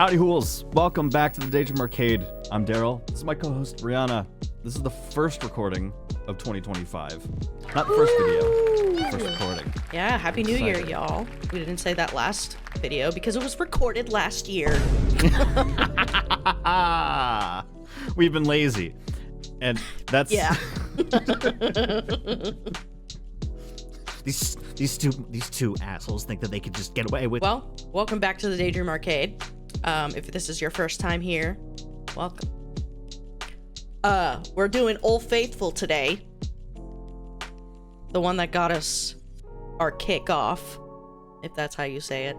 Howdy hools, welcome back to the Daydream Arcade. I'm Darryl, this is my co-host Brianna. This is the first recording of 2025. Not the first video, the first recording. Yeah, Happy New Year, y'all. We didn't say that last video because it was recorded last year. We've been lazy. And that's... Yeah. These two assholes think that they could just get away with... Well, welcome back to the Daydream Arcade. If this is your first time here, welcome. We're doing Old Faithful today. The one that got us our kickoff, if that's how you say it.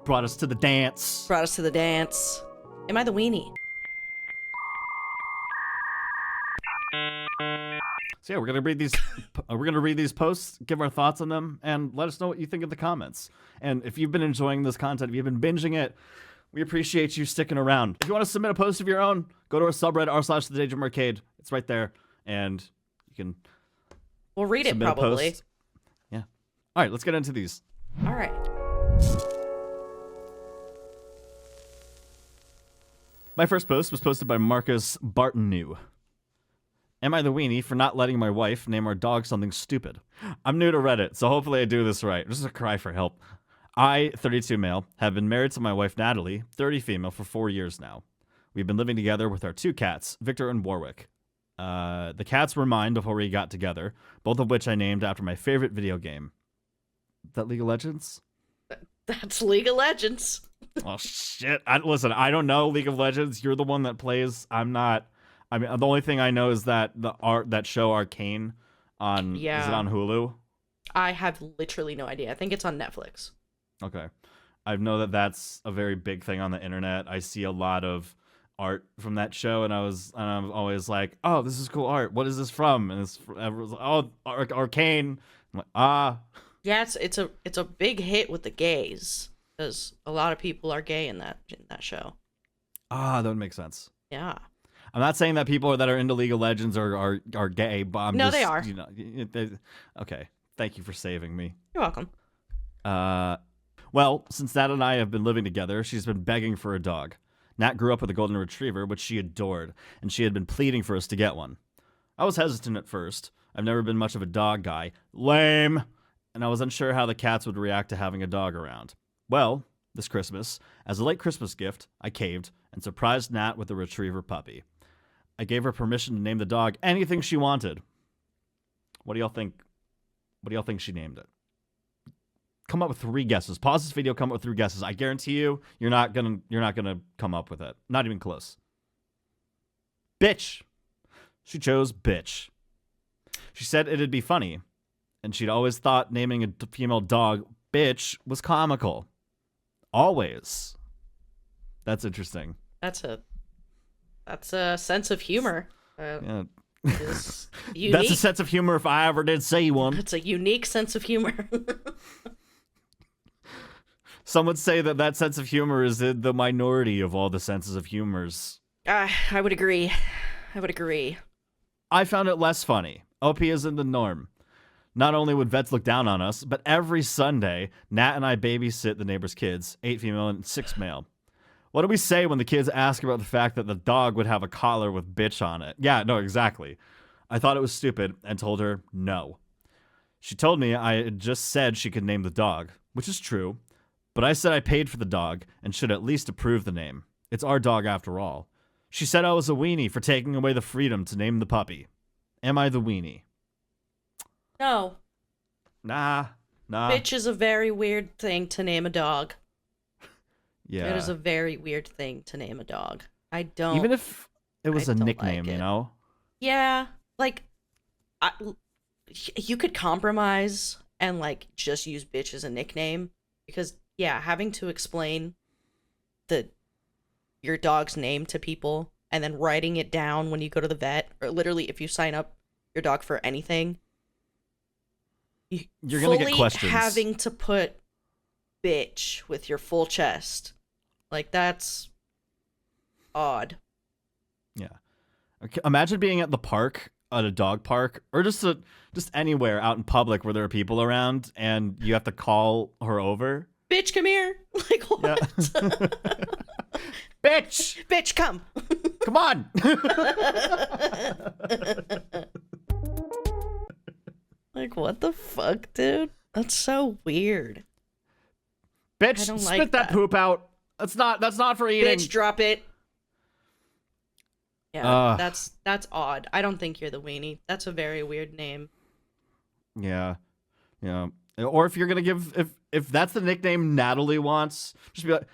Brought us to the dance. Brought us to the dance. Am I the weenie? So yeah, we're gonna read these posts, give our thoughts on them, and let us know what you think in the comments. And if you've been enjoying this content, if you've been binging it, we appreciate you sticking around. If you want to submit a post of your own, go to our subreddit r/the Daydream Arcade. It's right there, and you can. We'll read it probably. Yeah. All right, let's get into these. All right. My first post was posted by Marcus Bartonu. Am I the weenie for not letting my wife name our dog something stupid? I'm new to Reddit, so hopefully I do this right. This is a cry for help. I, 32 male, have been married to my wife Natalie, 30 female, for 4 years now. We've been living together with our two cats, Victor and Warwick. The cats were mine before we got together, both of which I named after my favorite video game. Is that League of Legends? That's League of Legends. Oh, shit. Listen, I don't know League of Legends. You're the one that plays. I'm not. I mean, the only thing I know is that that show Arcane on is it on Hulu? I have literally no idea. I think it's on Netflix. Okay. I know that that's a very big thing on the internet. I see a lot of art from that show, and I'm always like, "Oh, this is cool art. What is this from?" And everyone's like, "Oh, Arcane." I'm like, "Ah." Yeah, it's a big hit with the gays because a lot of people are gay in that show. Ah, that would make sense. Yeah. I'm not saying that people that are into League of Legends are gay, but they are. You know, okay. Thank you for saving me. You're welcome. Well, since Nat and I have been living together, she's been begging for a dog. Nat grew up with a golden retriever, which she adored, and she had been pleading for us to get one. I was hesitant at first. I've never been much of a dog guy. Lame! And I was unsure how the cats would react to having a dog around. Well, this Christmas, as a late Christmas gift, I caved and surprised Nat with a retriever puppy. I gave her permission to name the dog anything she wanted. What do y'all think? What do y'all think she named it? Come up with 3 guesses. Pause this video, come up with 3 guesses. I guarantee you, you're not gonna come up with it. Not even close. Bitch. She chose bitch. She said it'd be funny, and she'd always thought naming a female dog bitch was comical. Always. That's interesting. That's a sense of humor. Yeah. That's a sense of humor if I ever did see one. It's a unique sense of humor. Some would say that sense of humor is in the minority of all the senses of humors. I would agree. I found it less funny. OP isn't the norm. Not only would vets look down on us, but every Sunday, Nat and I babysit the neighbor's kids, 8 female and 6 male. What do we say when the kids ask about the fact that the dog would have a collar with bitch on it? Yeah, no, exactly. I thought it was stupid and told her no. She told me I had just said she could name the dog, which is true, but I said I paid for the dog and should at least approve the name. It's our dog after all. She said I was a weenie for taking away the freedom to name the puppy. Am I the weenie? No. Nah. Bitch is a very weird thing to name a dog. Yeah. It is a very weird thing to name a dog. I don't. Even if it was a nickname, like you know? Yeah. Like, you could compromise and, like, just use bitch as a nickname. Because, yeah, having to explain your dog's name to people and then writing it down when you go to the vet, or literally if you sign up your dog for anything, you're going to get questions. Having to put bitch with your full chest. Like, that's odd. Yeah. Okay, imagine being at the park, at a dog park, or just anywhere out in public where there are people around, and you have to call her over. Bitch, come here. Like, what? Yeah. Bitch! Bitch, come. Come on! Like, what the fuck, dude? That's so weird. Bitch, I don't spit like that that. poop out. That's not for eating. Bitch, drop it. Yeah, that's odd. I don't think you're the weenie. That's a very weird name. Yeah. Yeah. Or if you're gonna give if that's the nickname Natalie wants, just be like,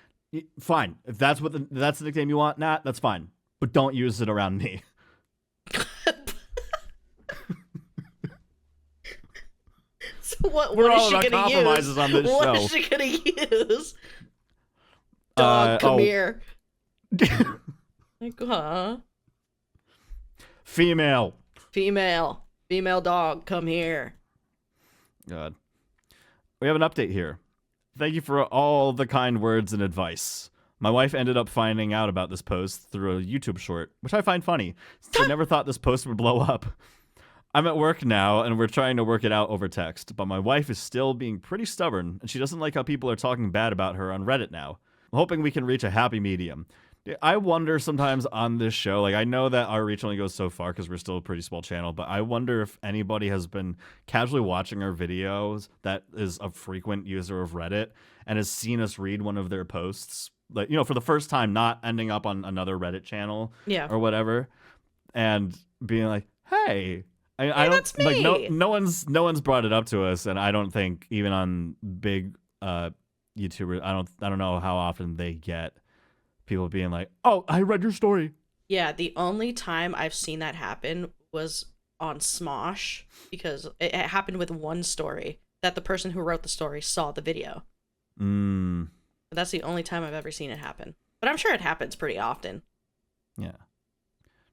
fine. If that's that's the nickname you want, Nat, that's fine. But don't use it around me. So what We're is all she about gonna compromises use? on this What show. is she gonna use? Dog, come here. Like, huh? Female. Female dog, come here. God. We have an update here. Thank you for all the kind words and advice. My wife ended up finding out about this post through a YouTube short, which I find funny, since I never thought this post would blow up. I'm at work now, and we're trying to work it out over text, but my wife is still being pretty stubborn, and she doesn't like how people are talking bad about her on Reddit now. I'm hoping we can reach a happy medium. I wonder sometimes on this show, like I know that our reach only goes so far because we're still a pretty small channel, but I wonder if anybody has been casually watching our videos that is a frequent user of Reddit and has seen us read one of their posts, like, for the first time, not ending up on another Reddit channel or whatever, and being like, hey, I don't that's me. like no one's brought it up to us, and I don't think even on big YouTubers, I don't know how often they get people being like, oh, I read your story. Yeah, the only time I've seen that happen was on Smosh, because it happened with one story that the person who wrote the story saw the video. But that's the only time I've ever seen it happen. But I'm sure it happens pretty often. Yeah.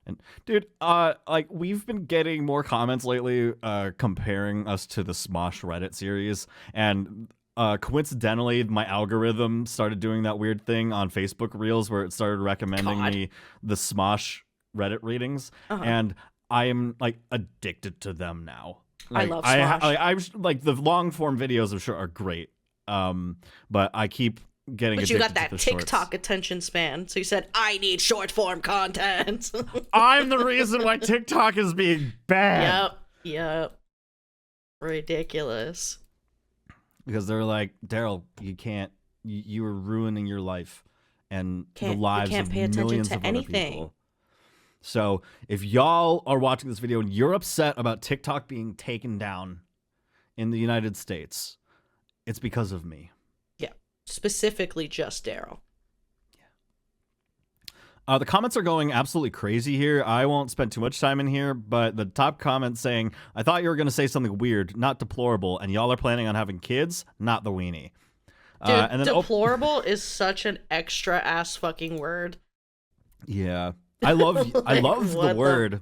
And dude, like we've been getting more comments lately comparing us to the Smosh Reddit series, and coincidentally, my algorithm started doing that weird thing on Facebook Reels where it started recommending me the Smosh Reddit readings, and I am like addicted to them now. Like, I love Smosh. I like the long form videos. I'm sure are great, but I keep getting. But you got addicted that to the TikTok shorts. attention span, so you said, "I need short form content." I'm the reason why TikTok is being bad. Yep. Ridiculous. Because they're like, Darryl, you can't. You are ruining your life and the lives of millions of other people. So if y'all are watching this video and you're upset about TikTok being taken down in the United States, it's because of me. Yeah, specifically just Darryl. The comments are going absolutely crazy here. I won't spend too much time in here, but the top comment saying, I thought you were going to say something weird, not deplorable, and y'all are planning on having kids, not the weenie. Dude, and then, deplorable is such an extra ass fucking word. Yeah. I love the word.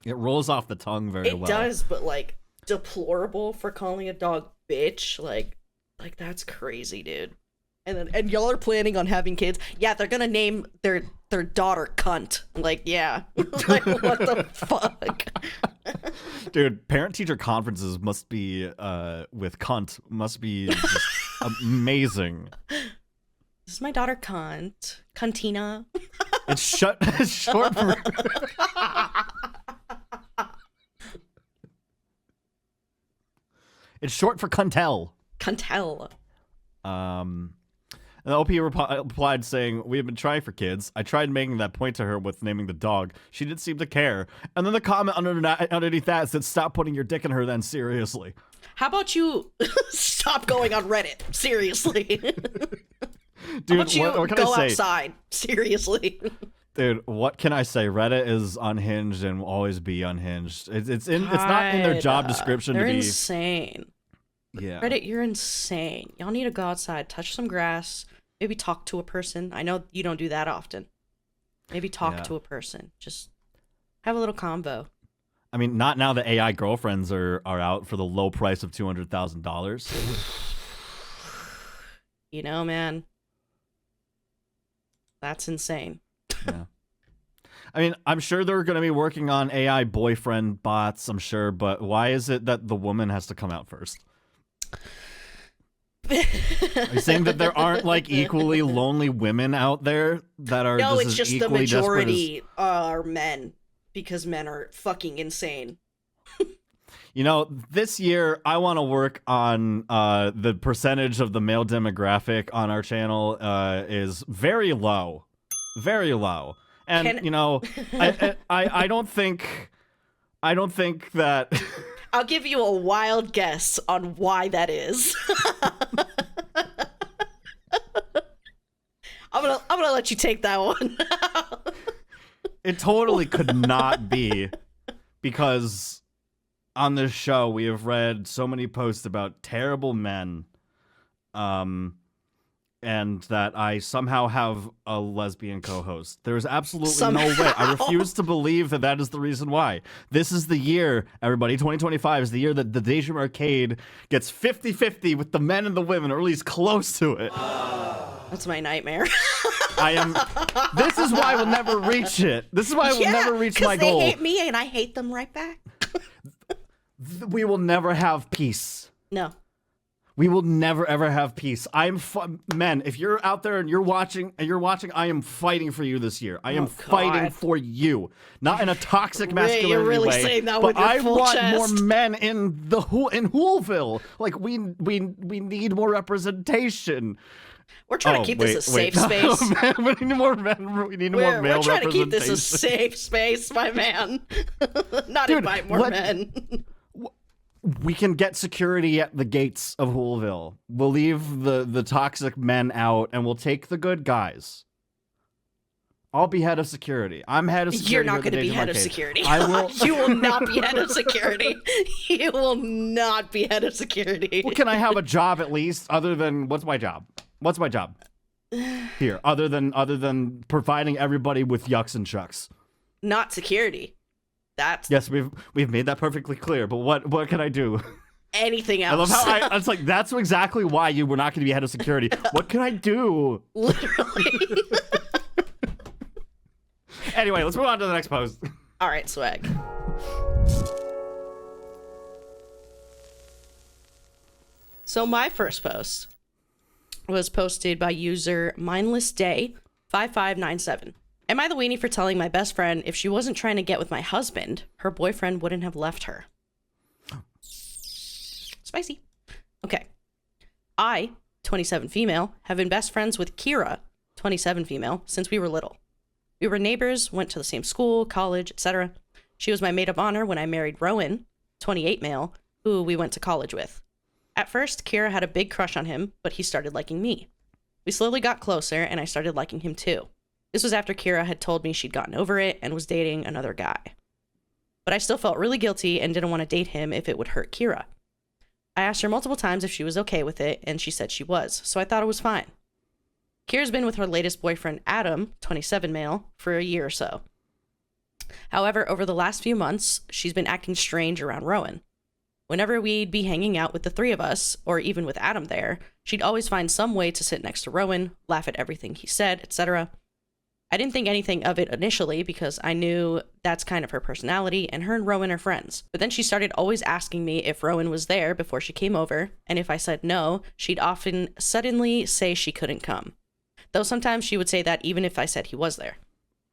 It rolls off the tongue very well. It does, but like deplorable for calling a dog bitch, like that's crazy, dude. And y'all are planning on having kids. Yeah, they're gonna name their daughter Cunt. Like, yeah. Like, what the fuck? Dude, parent-teacher conferences must be with cunt must be just amazing. This is my daughter Cunt. Cuntina. It's short for It's short for Cuntel. Cuntel. And the OP replied saying, we have been trying for kids. I tried making that point to her with naming the dog. She didn't seem to care. And then the comment underneath that said, stop putting your dick in her then, seriously. How about you stop going on Reddit? Seriously. Dude, How about you what can I go say? outside? Seriously. Dude, what can I say? Reddit is unhinged and will always be unhinged. It's not in their job description They're to be insane. Yeah. Reddit, you're insane. Y'all need to go outside, touch some grass, maybe talk to a person. I know you don't do that often. Maybe talk to a person. Just have a little convo. I mean, not now that AI girlfriends are out for the low price of $200,000. You know, man. That's insane. Yeah. I mean, I'm sure they're going to be working on AI boyfriend bots, I'm sure, but why is it that the woman has to come out first? Are you saying that there aren't like equally lonely women out there that are No, it's as just the equally desperate majority are men, because men are fucking insane. You know, this year I want to work on the percentage of the male demographic on our channel is very low, and you know, I don't think that. I'll give you a wild guess on why that is. I'm gonna let you take that one. It totally could not be, because on this show we have read so many posts about terrible men, and that I somehow have a lesbian co-host. There's absolutely no way. I refuse to believe that that is the reason why. This is the year, everybody, 2025 is the year that the Daydream Arcade gets 50-50 with the men and the women, or at least close to it. That's my nightmare. This is why we'll never reach it. This is why we'll never reach my goal. They hate me and I hate them right back. We will never have peace. No. We will never ever have peace. Men, if you're out there and you're watching, I am fighting for you this year. I am fighting for you, not in a toxic masculinity you're really way, saying that but with your I full want chest. more men in Hoolville. Like we need more representation. We're trying to keep this a safe space. We need more men. We need more male representation. We're trying to keep this a safe space, my man. Not invite more men. We can get security at the gates of Hoolville. We'll leave the toxic men out, and we'll take the good guys. I'll be head of security. I'm head of security. You're not going to be head of security. I will. You will not be head of security. You will not be head of security. Well, can I have a job at least, other than what's my job? What's my job here, other than providing everybody with yucks and chucks? Not security. That's yes, we've made that perfectly clear. But what can I do? Anything else? I love how it's like that's exactly why you were not going to be head of security. What can I do? Literally. Anyway, let's move on to the next post. All right, swag. So my first post was posted by user mindlessday5597. Am I the weenie for telling my best friend if she wasn't trying to get with my husband, her boyfriend wouldn't have left her? Spicy. Okay. I, 27 female, have been best friends with Kira, 27 female, since we were little. We were neighbors, went to the same school, college, etc. She was my maid of honor when I married Rowan, 28 male, who we went to college with. At first, Kira had a big crush on him, but he started liking me. We slowly got closer, and I started liking him too. This was after Kira had told me she'd gotten over it and was dating another guy. But I still felt really guilty and didn't want to date him if it would hurt Kira. I asked her multiple times if she was okay with it, and she said she was, so I thought it was fine. Kira's been with her latest boyfriend, Adam, 27 male, for a year or so. However, over the last few months, she's been acting strange around Rowan. Whenever we'd be hanging out with the three of us, or even with Adam there, she'd always find some way to sit next to Rowan, laugh at everything he said, etc. I didn't think anything of it initially because I knew that's kind of her personality and her and Rowan are friends. But then she started always asking me if Rowan was there before she came over, and if I said no, she'd often suddenly say she couldn't come. Though sometimes she would say that even if I said he was there.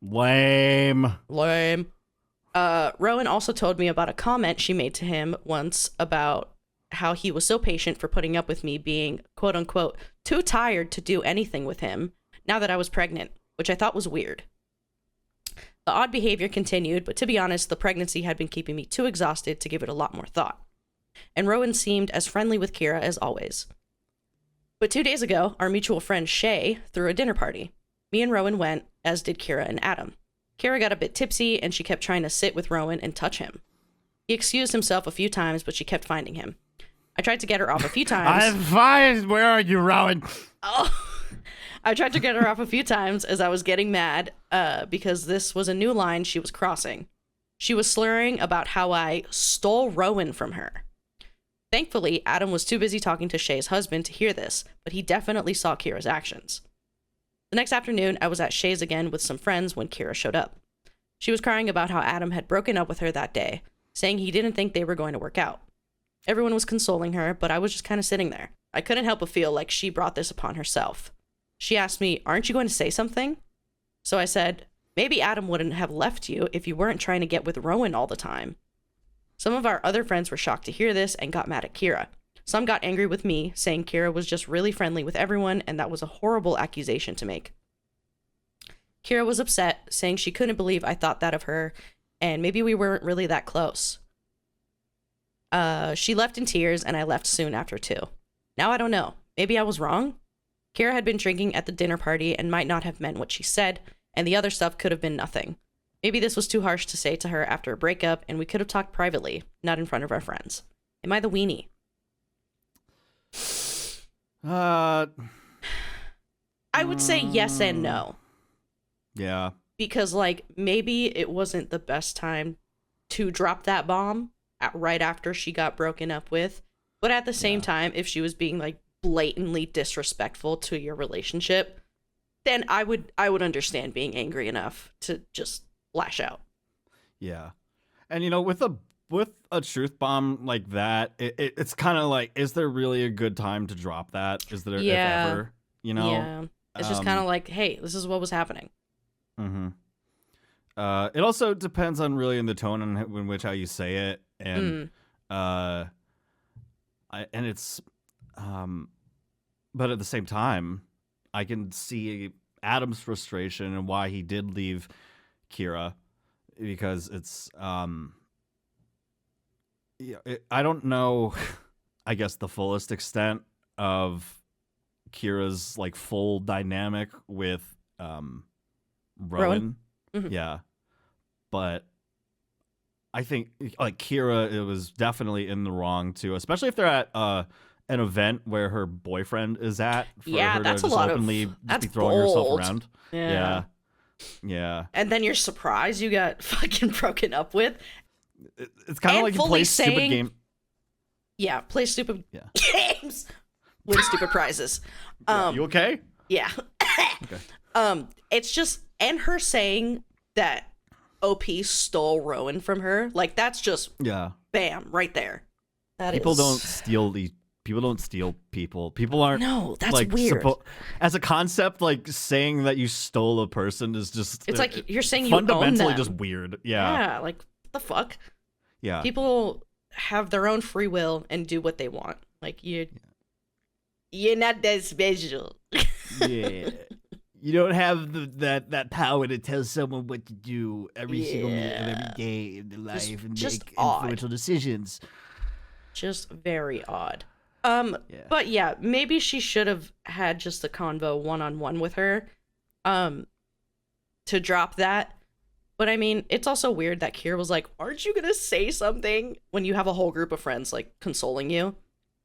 Lame. Rowan also told me about a comment she made to him once about how he was so patient for putting up with me being, quote unquote, too tired to do anything with him now that I was pregnant, which I thought was weird. The odd behavior continued, but to be honest, the pregnancy had been keeping me too exhausted to give it a lot more thought. And Rowan seemed as friendly with Kira as always. But 2 days ago, our mutual friend Shay threw a dinner party. Me and Rowan went, as did Kira and Adam. Kira got a bit tipsy, and she kept trying to sit with Rowan and touch him. He excused himself a few times, but she kept finding him. I tried to get her off a few times. I'm fine. Where are you, Rowan? Oh. I tried to get her off a few times as I was getting mad because this was a new line she was crossing. She was slurring about how I stole Rowan from her. Thankfully, Adam was too busy talking to Shay's husband to hear this, but he definitely saw Kira's actions. The next afternoon, I was at Shay's again with some friends when Kira showed up. She was crying about how Adam had broken up with her that day, saying he didn't think they were going to work out. Everyone was consoling her, but I was just kind of sitting there. I couldn't help but feel like she brought this upon herself. She asked me, "Aren't you going to say something?" So I said, "Maybe Adam wouldn't have left you if you weren't trying to get with Rowan all the time." Some of our other friends were shocked to hear this and got mad at Kira. Some got angry with me, saying Kira was just really friendly with everyone, and that was a horrible accusation to make. Kira was upset, saying she couldn't believe I thought that of her, and maybe we weren't really that close. She left in tears, and I left soon after too. Now I don't know. Maybe I was wrong? Kira had been drinking at the dinner party and might not have meant what she said, and the other stuff could have been nothing. Maybe this was too harsh to say to her after a breakup, and we could have talked privately, not in front of our friends. Am I the weenie? I would say yes and no. Yeah. Because, like, maybe it wasn't the best time to drop that bomb right after she got broken up with. But at the same time, if she was being, like, blatantly disrespectful to your relationship, then I would understand being angry enough to just lash out. Yeah. And, you know, with a truth bomb like that, it's kind of like, is there really a good time to drop that? Is there, if ever, you know? Yeah. It's just kind of like, hey, this is what was happening. Mm-hmm. It also depends on really in the tone in which how you say it. And, but at the same time, I can see Adam's frustration and why he did leave Kira, because it's, I don't know, I guess, the fullest extent of Kira's like full dynamic with Rowan. Mm-hmm. Yeah. But I think like Kira, it was definitely in the wrong too, especially if they're at an event where her boyfriend is at, for her that's to a just lot openly that's be throwing herself bold. around. Yeah. And then you're surprised you got fucking broken up with. It's kind of like you play stupid game. Yeah, play stupid games, win stupid prizes. You okay? Yeah. Okay. It's just, and her saying that OP stole Rowan from her, like that's just bam right there. People don't steal people. People aren't. No, that's like, weird. As a concept, like saying that you stole a person is just. It's like you're saying you fundamentally own them. just weird. Yeah. Yeah, like what the fuck. Yeah. People have their own free will and do what they want. Like you're not that special. Yeah. You don't have that power to tell someone what to do every single minute of every day in their life and just make odd. influential decisions. Just very odd. But yeah, maybe she should have had just a convo one-on-one with her to drop that. But I mean, it's also weird that Kira was like, "Aren't you gonna say something?" when you have a whole group of friends like consoling you.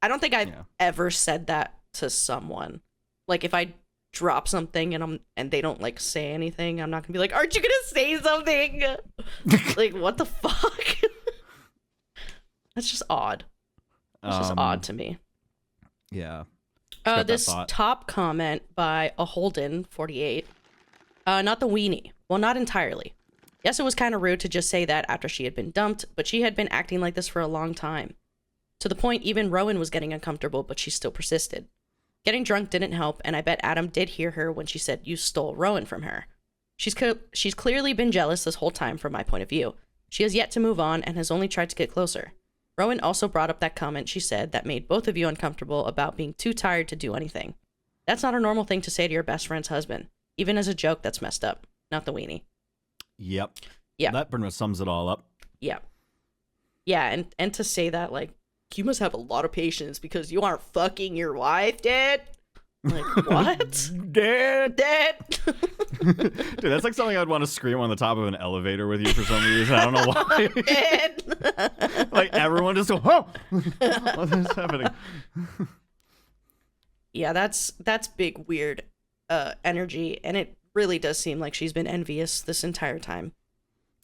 I don't think I've ever said that to someone. Like if I drop something and they don't like say anything, I'm not gonna be like, "Aren't you gonna say something?" Like what the fuck? That's just odd. It's just odd to me. Yeah. This top comment by a Holden 48. Not the weenie. Well, not entirely. Yes, it was kind of rude to just say that after she had been dumped, but she had been acting like this for a long time. To the point even Rowan was getting uncomfortable, but she still persisted. Getting drunk didn't help, and I bet Adam did hear her when she said you stole Rowan from her. She's clearly been jealous this whole time from my point of view. She has yet to move on and has only tried to get closer. Rowan also brought up that comment she said that made both of you uncomfortable about being too tired to do anything. That's not a normal thing to say to your best friend's husband. Even as a joke, that's messed up. Not the weenie. Yep. Yeah. That pretty much sums it all up. Yeah. Yeah, and to say that, like, you must have a lot of patience because you aren't fucking your wife, Dad. Like, what? Dad. Dude, that's like something I'd want to scream on the top of an elevator with you for some reason. I don't know why. Dad. Like, everyone just go, oh! What is happening? Yeah, that's big, weird energy, and it really does seem like she's been envious this entire time.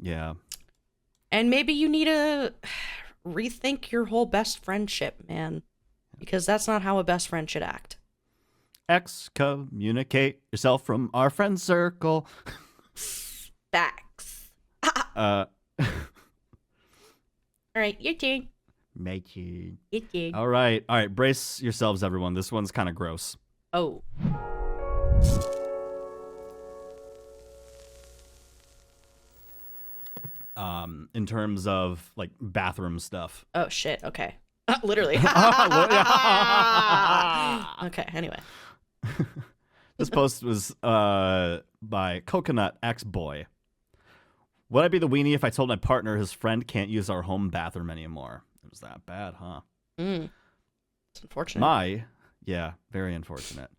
Yeah. And maybe you need to rethink your whole best friendship, man, because that's not how a best friend should act. Excommunicate yourself from our friend circle. Facts. All right, your turn. My turn. It did. All right. Brace yourselves, everyone. This one's kind of gross. Oh. In terms of like bathroom stuff. Oh shit. Okay. Literally. Okay. Anyway. This post was by Coconut X Boy. Would I be the weenie if I told my partner his friend can't use our home bathroom anymore? It was that bad, huh? It's unfortunate. Yeah, very unfortunate.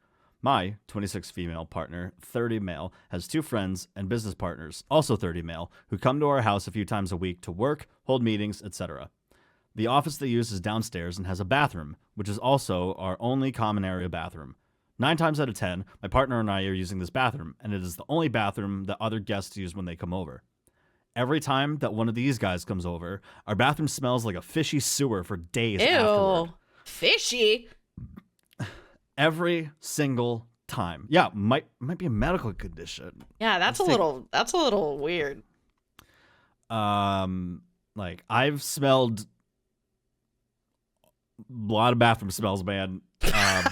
My 26 female partner, 30 male, has 2 friends and business partners, also 30 male, who come to our house a few times a week to work, hold meetings, etc. The office they use is downstairs and has a bathroom, which is also our only common area bathroom. 9 times out of 10, my partner and I are using this bathroom, and it is the only bathroom that other guests use when they come over. Every time that one of these guys comes over, our bathroom smells like a fishy sewer for days afterward. Fishy? Every single time. Yeah, might be a medical condition. Yeah, that's a little weird. Like I've smelled a lot of bathroom smells, man.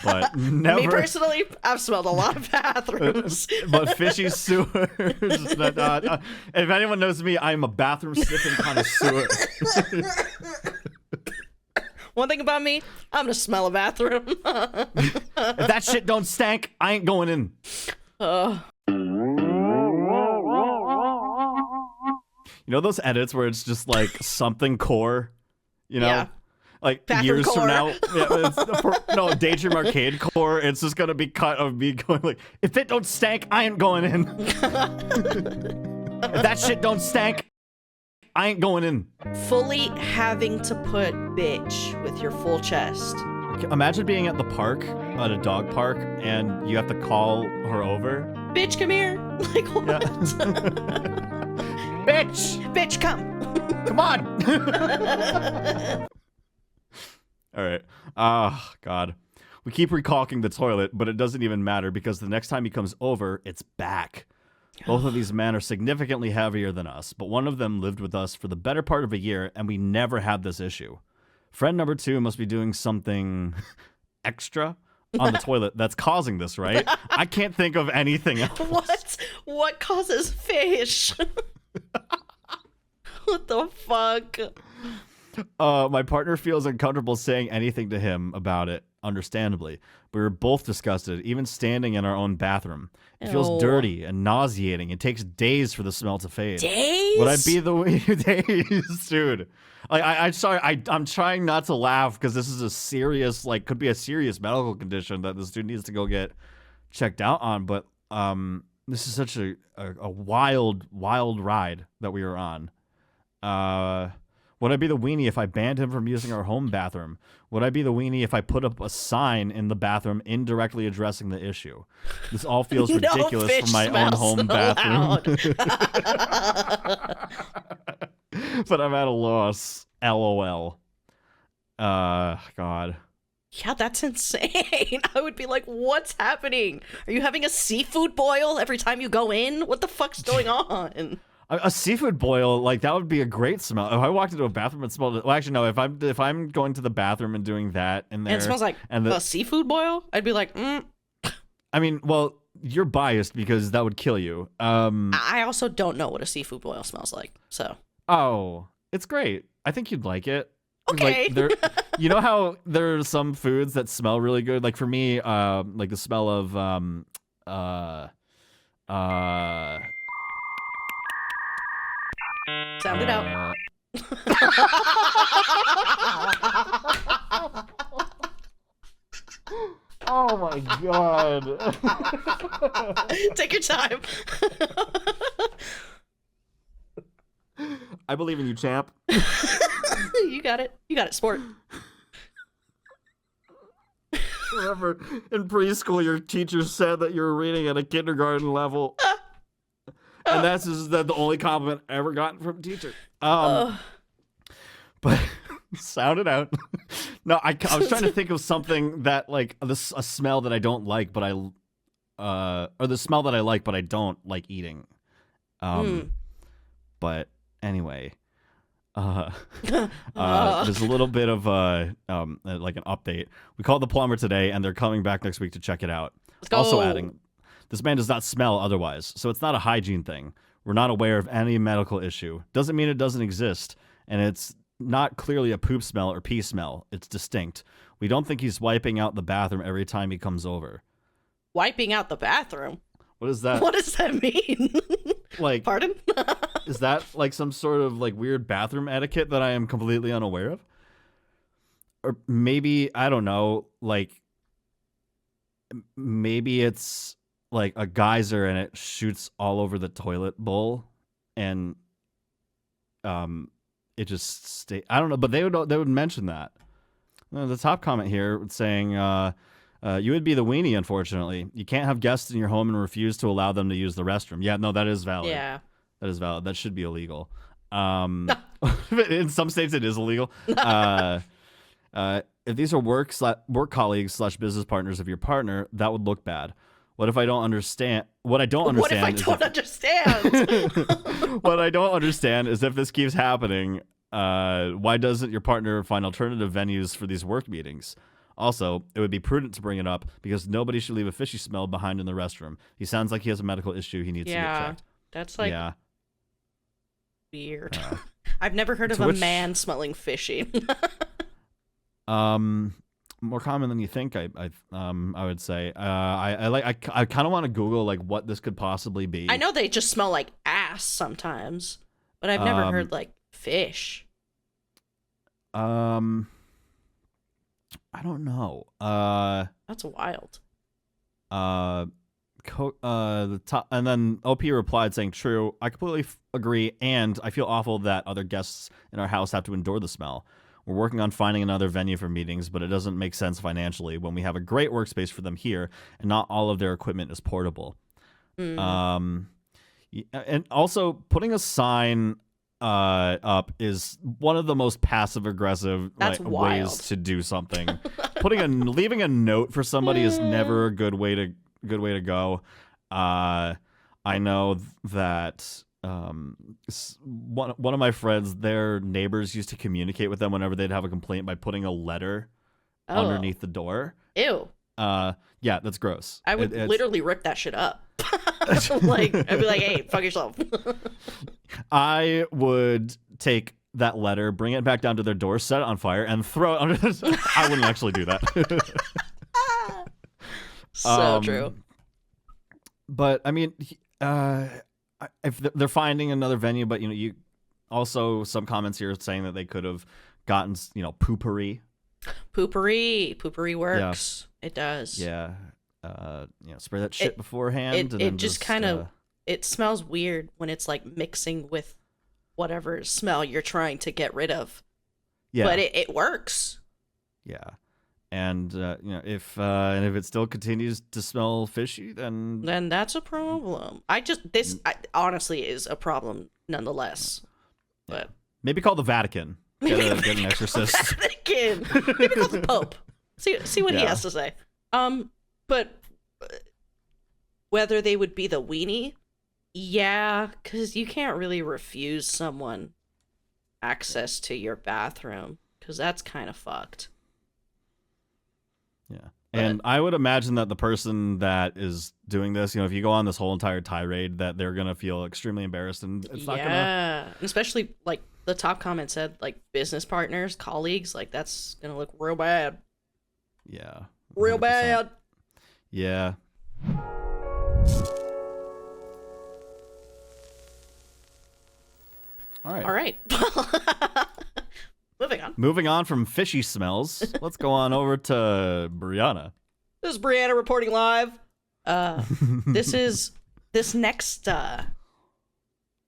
But never. Me personally, I've smelled a lot of bathrooms. But fishy sewers. If anyone knows me, I'm a bathroom sniffing connoisseur. One thing about me, I'm gonna smell a bathroom. If that shit don't stank, I ain't going in. You know those edits where it's just like something core, you know? Yeah. Like bathroom years core. from now, no, Daydream arcade core. It's just gonna be cut of me going like, if it don't stank, I ain't going in. If that shit don't stank, I ain't going in. Fully having to put bitch with your full chest. Imagine being at the park, at a dog park, and you have to call her over. Bitch, come here. Like what? Yeah. Bitch, Bitch, come. come on. All right. Oh, God. We keep recalking the toilet, but it doesn't even matter because the next time he comes over, it's back. Both of these men are significantly heavier than us, but one of them lived with us for the better part of a year, and we never had this issue. Friend number 2 must be doing something extra on the toilet that's causing this, right? I can't think of anything else. What causes fish? What the fuck? My partner feels uncomfortable saying anything to him about it, understandably. But we're both disgusted, even standing in our own bathroom. It feels dirty and nauseating. It takes days for the smell to fade. Days? Would I be the days, dude? Like, I'm trying not to laugh because this is a serious, like, could be a serious medical condition that this dude needs to go get checked out on. But this is such a wild ride that we were on. Would I be the weenie if I banned him from using our home bathroom? Would I be the weenie if I put up a sign in the bathroom indirectly addressing the issue? This all feels ridiculous for my own home bathroom. But I'm at a loss. LOL. God. Yeah, that's insane. I would be like, what's happening? Are you having a seafood boil every time you go in? What the fuck's going on? A seafood boil, like that would be a great smell. If I walked into a bathroom and smelled it, well, actually no. If I'm going to the bathroom and doing that, and it smells like a seafood boil, I'd be like, I mean, well, you're biased because that would kill you. I also don't know what a seafood boil smells like, so. Oh, it's great. I think you'd like it. Okay. Like, you know how there are some foods that smell really good. Like for me, like the smell of Sound it out. Oh my god. Take your time. I believe in you, champ. You got it. You got it, sport. Remember, in preschool, your teacher said that you were reading at a kindergarten level. And that's just the only compliment I ever gotten from a teacher. But sound it out. No, I was trying to think of something that like a smell that I don't like, but or the smell that I like, but I don't like eating. But anyway, There's a little bit of like an update. We called the plumber today, and they're coming back next week to check it out. Let's go. Also adding, this man does not smell otherwise, so it's not a hygiene thing. We're not aware of any medical issue. Doesn't mean it doesn't exist, and it's not clearly a poop smell or pee smell. It's distinct. We don't think he's wiping out the bathroom every time he comes over. Wiping out the bathroom? What is that? What does that mean? Like, pardon? Is that like some sort of like weird bathroom etiquette that I am completely unaware of? Or maybe, I don't know, like maybe it's like a geyser and it shoots all over the toilet bowl and it just stay. I don't know, but they would mention that. The top comment here saying you would be the weenie, unfortunately. You can't have guests in your home and refuse to allow them to use the restroom. Yeah, no, that is valid. Yeah. That is valid. That should be illegal. In some states, it is illegal. If these are work colleagues / business partners of your partner, that would look bad. What if I don't understand? What I don't understand. What if I don't understand? What I don't understand is if this keeps happening, why doesn't your partner find alternative venues for these work meetings? Also, it would be prudent to bring it up because nobody should leave a fishy smell behind in the restroom. He sounds like he has a medical issue he needs to get checked. That's like weird. I've never heard of a man smelling fishy. More common than you think. I would say. I kind of want to Google like what this could possibly be. I know they just smell like ass sometimes, but I've never heard like fish. I don't know. That's wild. The top, and then OP replied saying, "True, I completely agree, and I feel awful that other guests in our house have to endure the smell. We're working on finding another venue for meetings, but it doesn't make sense financially when we have a great workspace for them here, and not all of their equipment is portable." And also putting a sign up is one of the most passive aggressive ways to do something. Leaving a note for somebody is never a good way to go. I know that one of my friends, their neighbors used to communicate with them whenever they'd have a complaint by putting a letter underneath the door. Ew. Yeah, that's gross. I would literally rip that shit up. Like, I'd be like, hey, fuck yourself. I would take that letter, bring it back down to their door, set it on fire, and throw it under the... I wouldn't actually do that. So true. But, I mean, if they're finding another venue, but, you also, some comments here saying that they could have gotten, poopery. Poopery works. Yeah. It does. Yeah. Spray that shit beforehand. It just kind of, it smells weird when it's like mixing with whatever smell you're trying to get rid of. Yeah. But it works. Yeah. And if it still continues to smell fishy, then that's a problem. This honestly is a problem nonetheless. But maybe call the Vatican. Get an exorcist. Vatican. Maybe call the Pope. See what he has to say. But whether they would be the weenie, yeah, because you can't really refuse someone access to your bathroom, because that's kind of fucked. Yeah. And I would imagine that the person that is doing this, if you go on this whole entire tirade, that they're going to feel extremely embarrassed, and it's not going to... Yeah, especially, like, the top comment said, like, business partners, colleagues, like, that's going to look real bad. Yeah. 100%. Real bad. Yeah. All right. Moving on from fishy smells, let's go on over to Brianna. This is Brianna reporting live. This next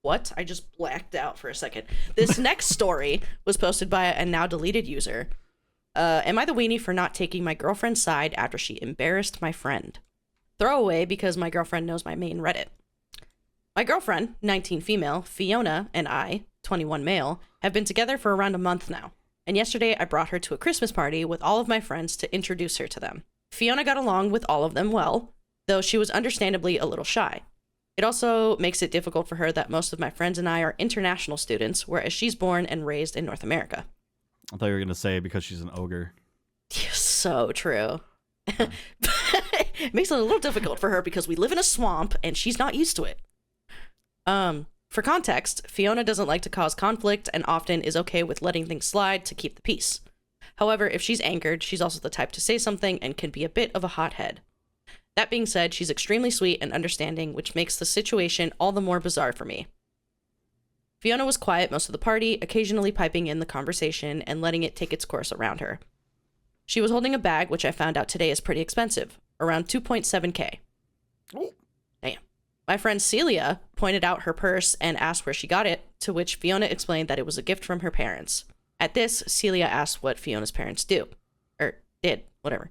what? I just blacked out for a second. This next story was posted by a now deleted user. Am I the weenie for not taking my girlfriend's side after she embarrassed my friend? Throwaway because my girlfriend knows my main Reddit. My girlfriend, 19 female, Fiona, and I, 21 male, have been together for around a month now. And yesterday I brought her to a Christmas party with all of my friends to introduce her to them. Fiona got along with all of them well, though she was understandably a little shy. It also makes it difficult for her that most of my friends and I are international students, whereas she's born and raised in North America. I thought you were going to say because she's an ogre. So true. It makes it a little difficult for her because we live in a swamp and she's not used to it. For context, Fiona doesn't like to cause conflict and often is okay with letting things slide to keep the peace. However, if she's angered, she's also the type to say something and can be a bit of a hothead. That being said, she's extremely sweet and understanding, which makes the situation all the more bizarre for me. Fiona was quiet most of the party, occasionally piping in the conversation and letting it take its course around her. She was holding a bag, which I found out today is pretty expensive, around 2.7K. Oh. Damn. My friend Celia pointed out her purse and asked where she got it, to which Fiona explained that it was a gift from her parents. At this, Celia asked what Fiona's parents do. Or did, whatever.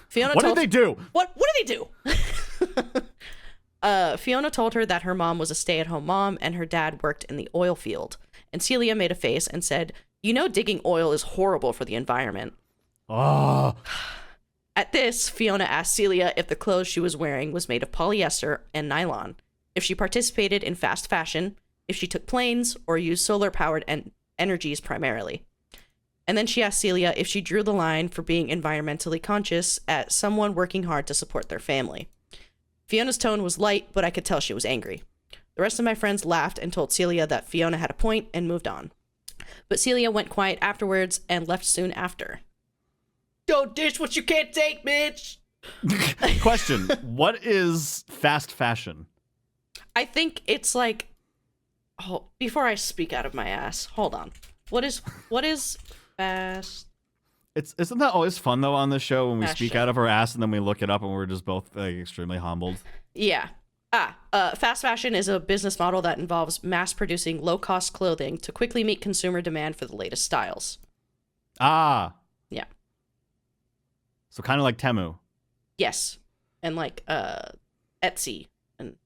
Fiona What did they do? What did they do? Fiona told her that her mom was a stay-at-home mom and her dad worked in the oil field. And Celia made a face and said, "You know digging oil is horrible for the environment." Oh. At this, Fiona asked Celia if the clothes she was wearing was made of polyester and nylon, if she participated in fast fashion, if she took planes, or used solar-powered energies primarily. And then she asked Celia if she drew the line for being environmentally conscious at someone working hard to support their family. Fiona's tone was light, but I could tell she was angry. The rest of my friends laughed and told Celia that Fiona had a point and moved on. But Celia went quiet afterwards and left soon after. Don't dish what you can't take, bitch! Question. What is fast fashion? I think it's like... Oh, before I speak out of my ass, hold on. What is fast... Isn't that always fun though on this show when we Fast speak show. out of our ass and then we look it up and we're just both like extremely humbled? Yeah. Fast fashion is a business model that involves mass-producing low-cost clothing to quickly meet consumer demand for the latest styles. Ah. Yeah. So kind of like Temu. Yes. And like Etsy and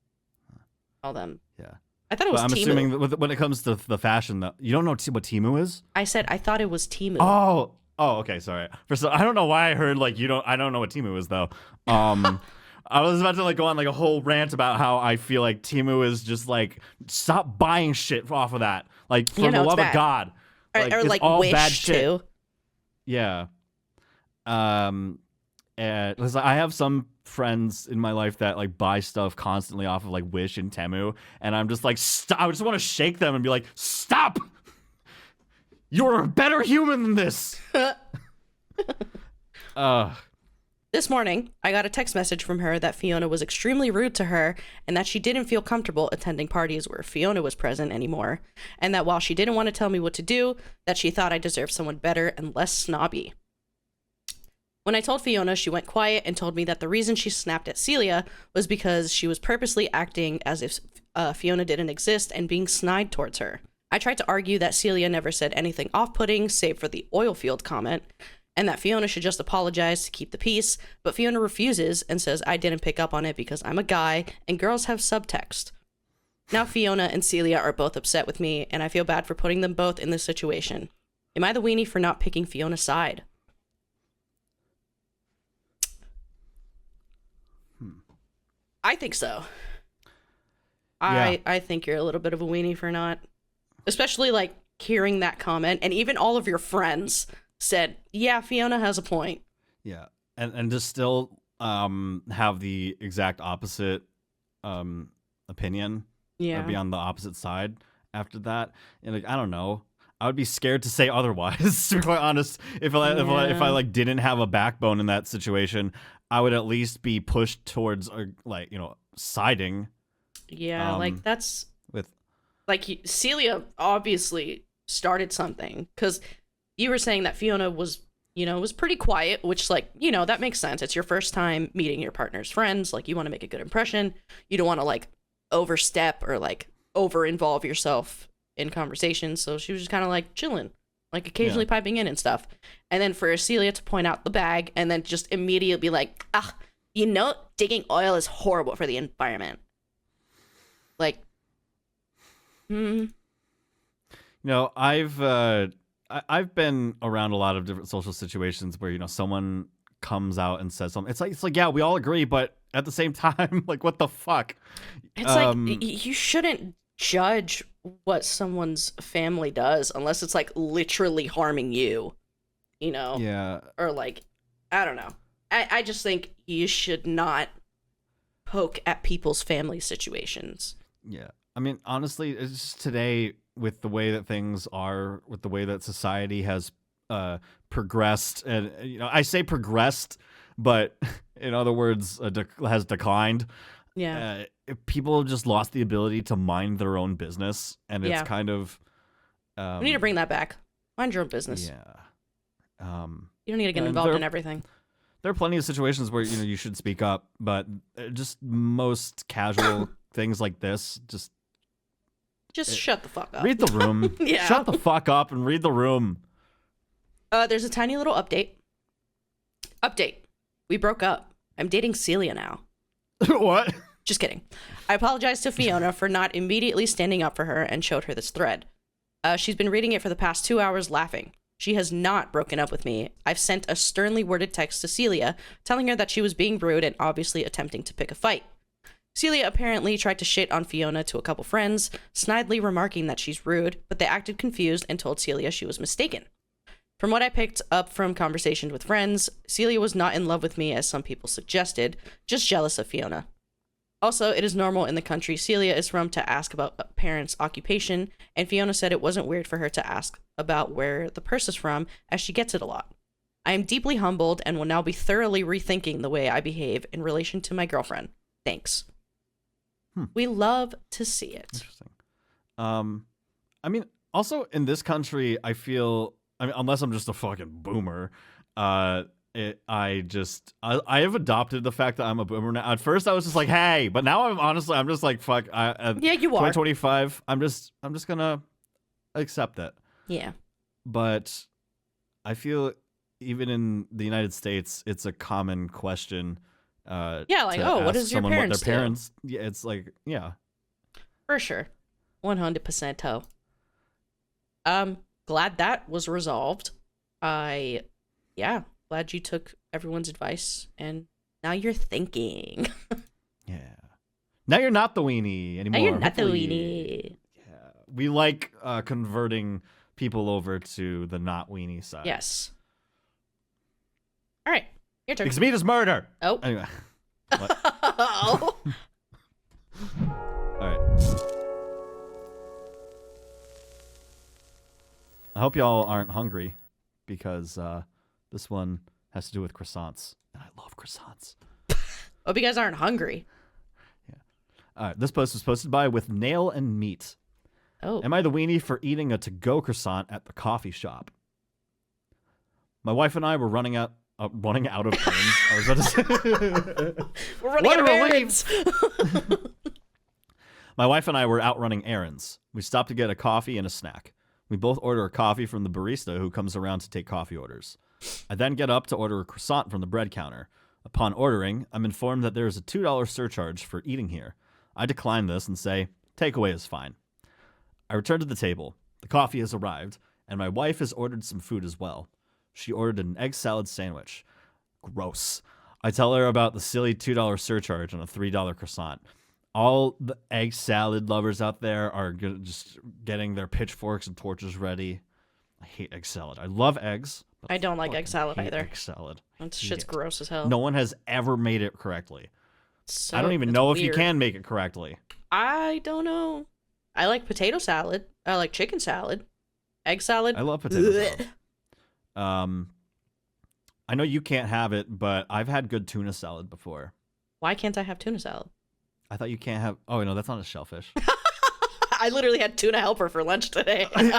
all them. Yeah. I thought it was But I'm Temu. assuming that when it comes to the fashion, though, you don't know what Temu is? I said I thought it was Temu. Oh, okay, sorry. I don't know why I heard like I don't know what Temu is though. I was about to like go on like a whole rant about how I feel like Temu is just like stop buying shit off of that. Like for the it's love bad. of God. Or it's like all Wish bad shit. too. Yeah. And listen, I have some friends in my life that like buy stuff constantly off of like Wish and Temu, and I'm just like, stop. I just want to shake them and be like, stop. You're a better human than this. This morning, I got a text message from her that Fiona was extremely rude to her and that she didn't feel comfortable attending parties where Fiona was present anymore, and that while she didn't want to tell me what to do, that she thought I deserved someone better and less snobby. When I told Fiona, she went quiet and told me that the reason she snapped at Celia was because she was purposely acting as if Fiona didn't exist and being snide towards her. I tried to argue that Celia never said anything off-putting save for the oil field comment, and that Fiona should just apologize to keep the peace, but Fiona refuses and says I didn't pick up on it because I'm a guy and girls have subtext. Now Fiona and Celia are both upset with me, and I feel bad for putting them both in this situation. Am I the weenie for not picking Fiona's side? I think so. Yeah. I think you're a little bit of a weenie for not. Especially like hearing that comment, and even all of your friends said, yeah, Fiona has a point. Yeah. And to still have the exact opposite opinion. Yeah. Or be on the opposite side after that. And like, I don't know. I would be scared to say otherwise, to be quite honest. If I like didn't have a backbone in that situation, I would at least be pushed towards like, you know, siding. Yeah, like that's with like Celia obviously started something, because you were saying that Fiona was, you know, was pretty quiet, which like, you know, that makes sense. It's your first time meeting your partner's friends. Like you want to make a good impression. You don't want to like overstep or like over involve yourself in conversations. So she was just kind of like chilling, like occasionally piping in and stuff. And then for Celia to point out the bag and then just immediately be like, you know, digging oil is horrible for the environment. Like, you know, I've been around a lot of different social situations where, you know, someone comes out and says something. It's like yeah, we all agree, but at the same time, like what the fuck? It's like you shouldn't judge what someone's family does unless it's like literally harming you, you know? Yeah. Or like, I don't know. I just think you should not poke at people's family situations. Yeah. I mean, honestly, it's just today with the way that things are, with the way that society has progressed, and I say progressed, but in other words, has declined. Yeah. People have just lost the ability to mind their own business, and it's kind of. We need to bring that back. Mind your own business. Yeah. You don't need to get involved in everything. There are plenty of situations where you should speak up, but just most casual things like this, just shut the fuck up. Read the room. Yeah. Shut the fuck up and read the room. There's a tiny little update. We broke up. I'm dating Celia now. What? Just kidding. I apologized to Fiona for not immediately standing up for her and showed her this thread. She's been reading it for the past 2 hours laughing. She has not broken up with me. I've sent a sternly worded text to Celia, telling her that she was being rude and obviously attempting to pick a fight. Celia apparently tried to shit on Fiona to a couple friends, snidely remarking that she's rude, but they acted confused and told Celia she was mistaken. From what I picked up from conversations with friends, Celia was not in love with me as some people suggested, just jealous of Fiona. Also, it is normal in the country Celia is from to ask about parents' occupation, and Fiona said it wasn't weird for her to ask about where the purse is from, as she gets it a lot. I am deeply humbled and will now be thoroughly rethinking the way I behave in relation to my girlfriend. Thanks. We love to see it. Interesting. I mean, also in this country, I feel, unless I'm just a fucking boomer, I have adopted the fact that I'm a boomer now. At first, I was just like, "Hey," but now I'm just like, "Fuck." Yeah, you are. 2025. I'm just gonna accept it. Yeah. But I feel even in the United States, it's a common question. What does your parents do? Yeah, it's like, yeah. For sure. 100% ho. Glad that was resolved. Glad you took everyone's advice and now you're thinking. Yeah. Now you're not the weenie anymore. Now you're not the weenie. Yeah. We like converting people over to the not weenie side. Yes. All right. Your turn. Because meat is murder. Oh. Anyway. Oh. All right. I hope y'all aren't hungry because this one has to do with croissants. And I love croissants. Hope you guys aren't hungry. Yeah. All right. This post was posted by With Nail and Meat. Oh. Am I the weenie for eating a to-go croissant at the coffee shop? My wife and I were running out of errands. I was about to say. We're running out of errands. My wife and I were out running errands. We stopped to get a coffee and a snack. We both order a coffee from the barista who comes around to take coffee orders. I then get up to order a croissant from the bread counter. Upon ordering, I'm informed that there is a $2 surcharge for eating here. I decline this and say, takeaway is fine. I return to the table. The coffee has arrived, and my wife has ordered some food as well. She ordered an egg salad sandwich. Gross. I tell her about the silly $2 surcharge on a $3 croissant. All the egg salad lovers out there are just getting their pitchforks and torches ready. I hate egg salad. I love eggs. I don't like egg salad either. Egg salad. That shit's gross as hell. No one has ever made it correctly. So, I don't even know if you can make it correctly. I don't know. I like potato salad. I like chicken salad. Egg salad. I love potato salad. I know you can't have it, but I've had good tuna salad before. Why can't I have tuna salad? I thought you can't have... Oh, no, that's not a shellfish. I literally had tuna helper for lunch today. I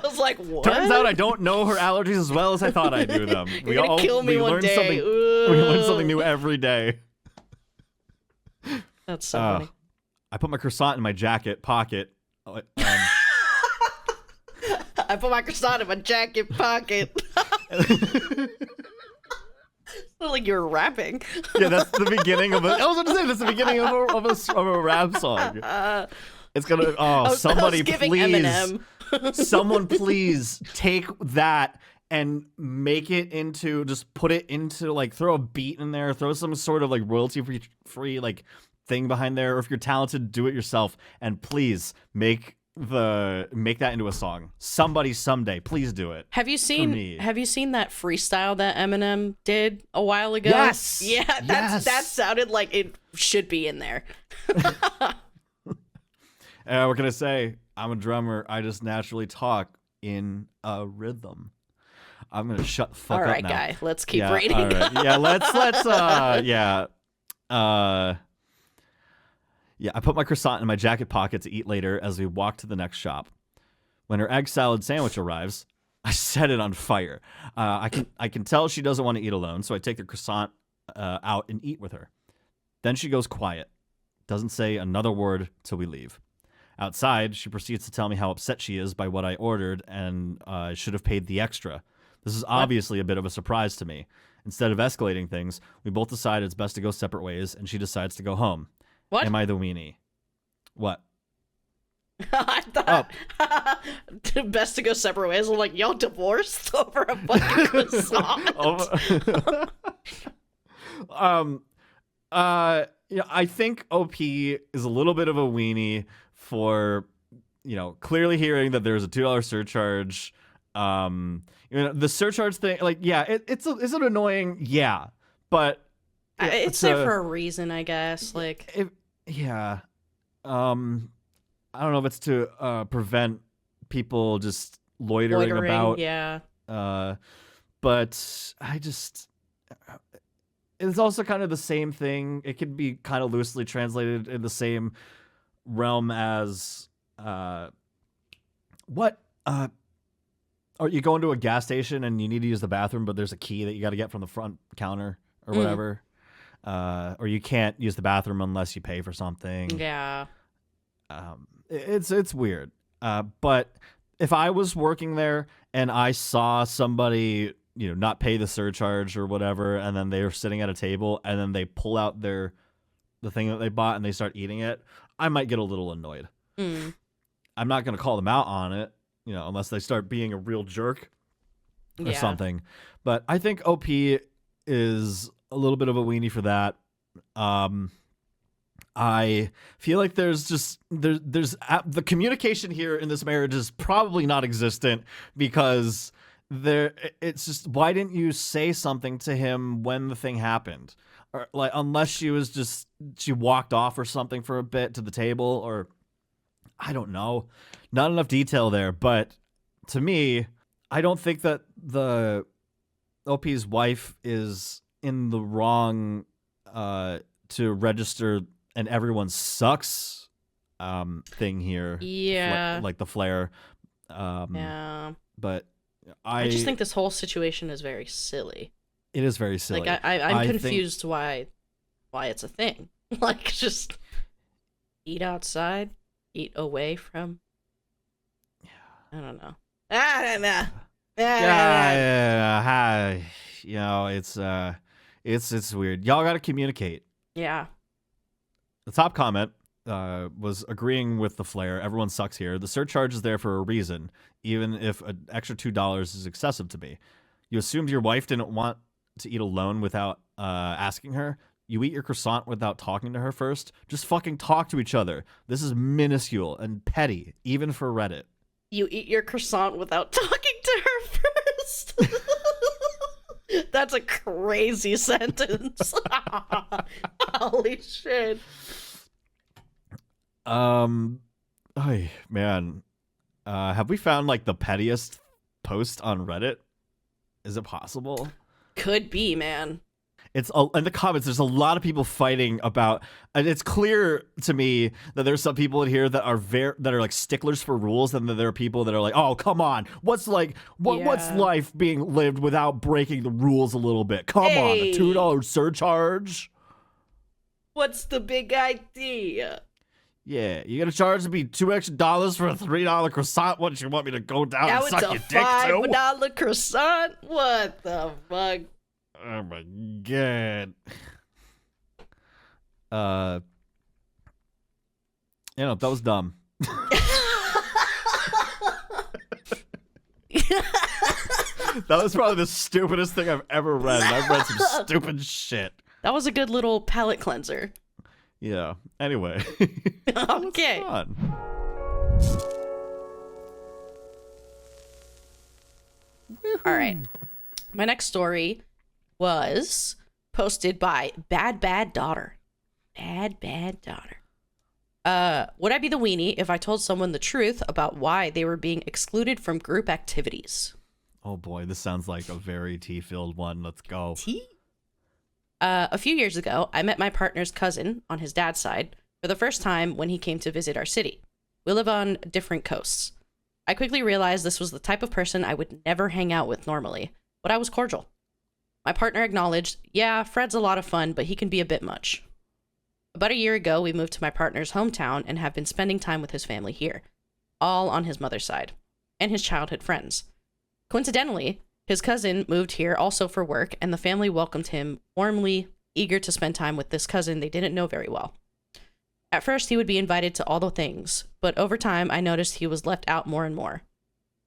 was like, what? Turns out I don't know her allergies as well as I thought I knew them. You're gonna kill me one day. We learn something new every day. That's so funny. I put my croissant in my jacket pocket. I put my croissant in my jacket pocket. Like you're rapping. Yeah, that's the beginning of I was going to say that's the beginning of a rap song. It's gonna. Somebody please, Eminem. someone please take that and make it into, just put it into, like, throw a beat in there, throw some sort of like royalty free like thing behind there, or if you're talented, do it yourself, and please make that into a song. Somebody someday, please do it. Have you seen that freestyle that Eminem did a while ago? Yes. Yeah, that sounded like it should be in there. What can I say? I'm a drummer. I just naturally talk in a rhythm. I'm gonna shut the fuck up now. All right, guy. Let's keep reading. All right. Yeah, let's Yeah, I put my croissant in my jacket pocket to eat later as we walk to the next shop. When her egg salad sandwich arrives, I set it on fire. I can tell she doesn't want to eat alone, so I take the croissant out and eat with her. Then she goes quiet, doesn't say another word till we leave. Outside, she proceeds to tell me how upset she is by what I ordered and I should have paid the extra. This is obviously a bit of a surprise to me. Instead of escalating things, we both decide it's best to go separate ways, and she decides to go home. What? Am I the weenie? What? I thought best to go separate ways. I'm like, y'all divorced over a fucking croissant. Yeah, I think OP is a little bit of a weenie for, clearly hearing that there's a $2 surcharge. The surcharge thing, like, yeah, it's an annoying, yeah, but it's there for a reason, I guess. Like, I don't know if it's to prevent people just loitering about. Yeah. But it's also kind of the same thing. It could be kind of loosely translated in the same realm as or you go into a gas station and you need to use the bathroom, but there's a key that you got to get from the front counter or whatever. Or you can't use the bathroom unless you pay for something. Yeah. It's weird. But if I was working there and I saw somebody, not pay the surcharge or whatever, and then they're sitting at a table and then they pull out the thing that they bought and they start eating it, I might get a little annoyed. I'm not going to call them out on it, unless they start being a real jerk or something. But I think OP is a little bit of a weenie for that. I feel like there's the communication here in this marriage is probably not existent, because it's just, why didn't you say something to him when the thing happened? Or, like, unless she walked off or something for a bit to the table, or I don't know. Not enough detail there, but to me, I don't think that the OP's wife is in the wrong to register an everyone sucks thing here. Yeah. Like the flare. Yeah. But I just think this whole situation is very silly. It is very silly. Like, I'm confused why it's a thing. Like, just eat outside, eat away from. I don't know. It's weird. Y'all got to communicate. Yeah. The top comment was agreeing with the flare. Everyone sucks here. The surcharge is there for a reason, even if an extra $2 is excessive to me. You assumed your wife didn't want to eat alone without asking her. You eat your croissant without talking to her first. Just fucking talk to each other. This is minuscule and petty, even for Reddit. You eat your croissant without talking to her first. That's a crazy sentence. Holy shit. Oh man. Have we found like the pettiest post on Reddit? Is it possible? Could be, man. It's in the comments. There's a lot of people fighting about, and it's clear to me that there's some people in here that are like sticklers for rules, and then there are people that are like, "Oh, come on, what's life being lived without breaking the rules a little bit? Come on, a $2 surcharge. What's the big idea? Yeah, you gonna charge me $2 extra for a $3 croissant? What, you want me to go down and suck your dick too? $5 croissant? What the fuck? Oh my god. That was dumb. That was probably the stupidest thing I've ever read. And I've read some stupid shit. That was a good little palate cleanser. Yeah. Anyway. Okay. Fun. All right. My next story was posted by Bad Daughter. Bad Daughter. Would I be the weenie if I told someone the truth about why they were being excluded from group activities? Oh boy, this sounds like a very tea-filled one. Let's go. Tea? A few years ago, I met my partner's cousin on his dad's side for the first time when he came to visit our city. We live on different coasts. I quickly realized this was the type of person I would never hang out with normally, but I was cordial. My partner acknowledged, yeah, Fred's a lot of fun, but he can be a bit much. About a year ago, we moved to my partner's hometown and have been spending time with his family here, all on his mother's side, and his childhood friends. Coincidentally, his cousin moved here also for work, and the family welcomed him warmly, eager to spend time with this cousin they didn't know very well. At first, he would be invited to all the things, but over time, I noticed he was left out more and more.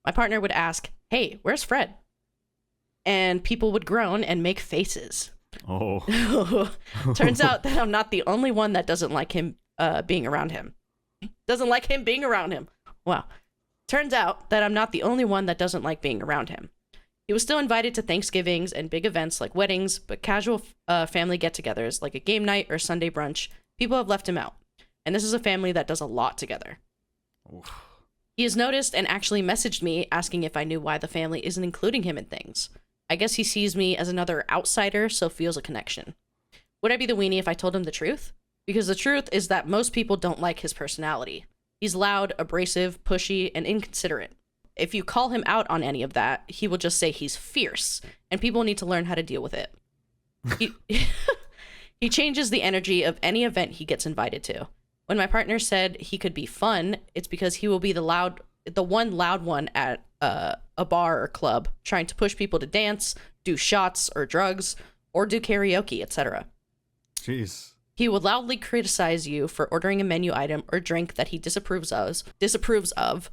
My partner would ask, hey, where's Fred? And people would groan and make faces. Oh. Turns out that I'm not the only one that doesn't like him being around him. Doesn't like him being around him. Wow. Turns out that I'm not the only one that doesn't like being around him. He was still invited to Thanksgivings and big events like weddings, but casual family get-togethers like a game night or Sunday brunch, people have left him out. And this is a family that does a lot together. Oof. He has noticed and actually messaged me asking if I knew why the family isn't including him in things. I guess he sees me as another outsider, so feels a connection. Would I be the weenie if I told him the truth? Because the truth is that most people don't like his personality. He's loud, abrasive, pushy, and inconsiderate. If you call him out on any of that, he will just say he's fierce, and people need to learn how to deal with it. He changes the energy of any event he gets invited to. When my partner said he could be fun, it's because he will be the one loud one at a bar or club, trying to push people to dance, do shots or drugs, or do karaoke, etc. Jeez. He will loudly criticize you for ordering a menu item or drink that he disapproves of.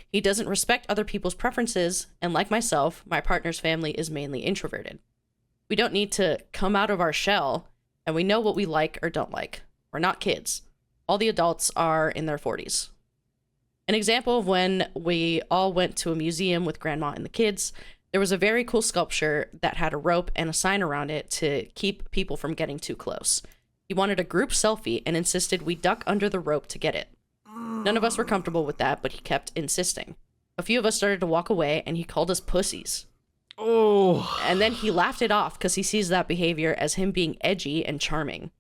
He doesn't respect other people's preferences, and like myself, my partner's family is mainly introverted. We don't need to come out of our shell, and we know what we like or don't like. We're not kids. All the adults are in their 40s. An example of when we all went to a museum with grandma and the kids, there was a very cool sculpture that had a rope and a sign around it to keep people from getting too close. He wanted a group selfie and insisted we duck under the rope to get it. None of us were comfortable with that, but he kept insisting. A few of us started to walk away, and he called us pussies. Oh. And then he laughed it off because he sees that behavior as him being edgy and charming.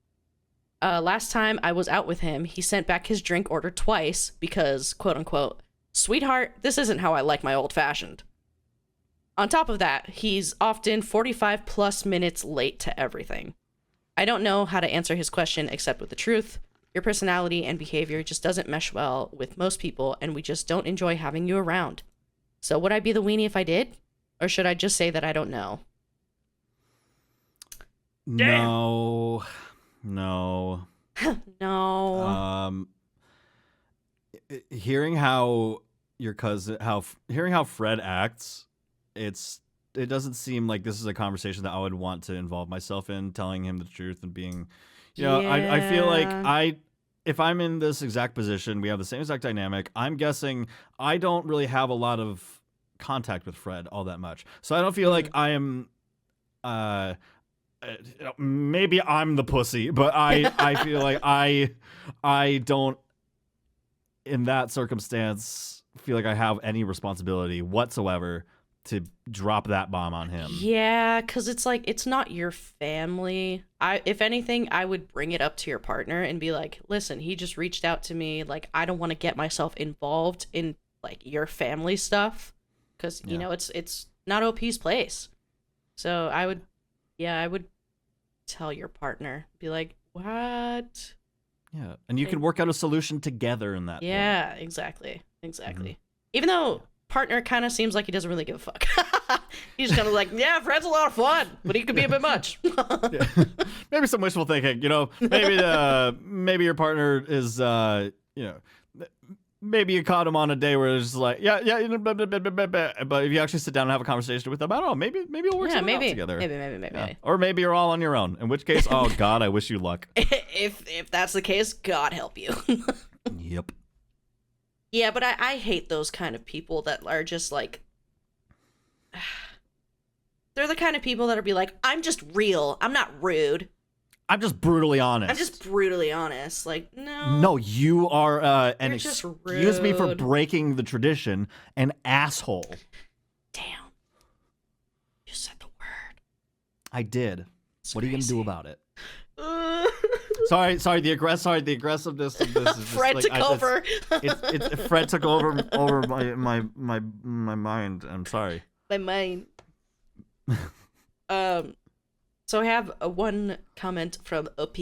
Last time I was out with him, he sent back his drink order twice because, quote unquote, sweetheart, this isn't how I like my old fashioned. On top of that, he's often 45 plus minutes late to everything. I don't know how to answer his question except with the truth. Your personality and behavior just doesn't mesh well with most people, and we just don't enjoy having you around. So would I be the weenie if I did? Or should I just say that I don't know? No. No. Hearing how your cousin, hearing how Fred acts, it doesn't seem like this is a conversation that I would want to involve myself in, telling him the truth and being, I feel like if I'm in this exact position, we have the same exact dynamic. I'm guessing I don't really have a lot of contact with Fred all that much, so I don't feel like I am. Maybe I'm the pussy, but I feel like I don't, in that circumstance, feel like I have any responsibility whatsoever to drop that bomb on him. Yeah, because it's like, it's not your family. If anything, I would bring it up to your partner and be like, listen, he just reached out to me. Like, I don't want to get myself involved in like your family stuff because, you know, it's not OP's place. So I would tell your partner, be like, what? Yeah, and you can work out a solution together in that point. Exactly. Mm-hmm. Even though partner kind of seems like he doesn't really give a fuck. He's kind of like, yeah, Fred's a lot of fun, but he could be a bit much. Yeah. Maybe some wishful thinking, maybe your partner is, maybe you caught him on a day where it's just like, yeah, blah, blah, blah, blah, blah, blah. But if you actually sit down and have a conversation with them, I don't know, maybe it'll work something out together. Maybe. Or maybe you're all on your own. In which case, oh God, I wish you luck. If that's the case, God help you. Yep. Yeah, but I hate those kind of people that are just like, they're the kind of people that'll be like, I'm just real. I'm not rude. I'm just brutally honest. I'm just brutally honest. Like, no. No, you are and just excuse me for rude. breaking the tradition, an asshole. Damn. You said the word. I did. It's what are you gonna crazy. do about it? Sorry. The aggressiveness of this is just Fred like, took over. Fred took over my mind. I'm sorry. My mind. So I have one comment from OP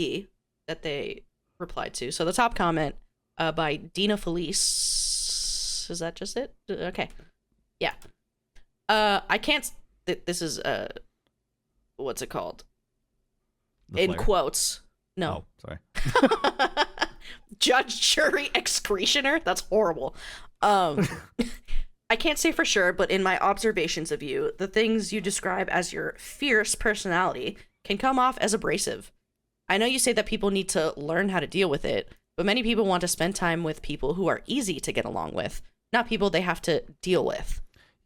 that they replied to. So the top comment by Dina Felice. Is that just it? Okay. Yeah. I can't. This is what's it called? The In flare. quotes. No. Oh, sorry. Judge, jury, excretioner? That's horrible. I can't say for sure, but in my observations of you, the things you describe as your fierce personality can come off as abrasive. I know you say that people need to learn how to deal with it, but many people want to spend time with people who are easy to get along with, not people they have to deal with.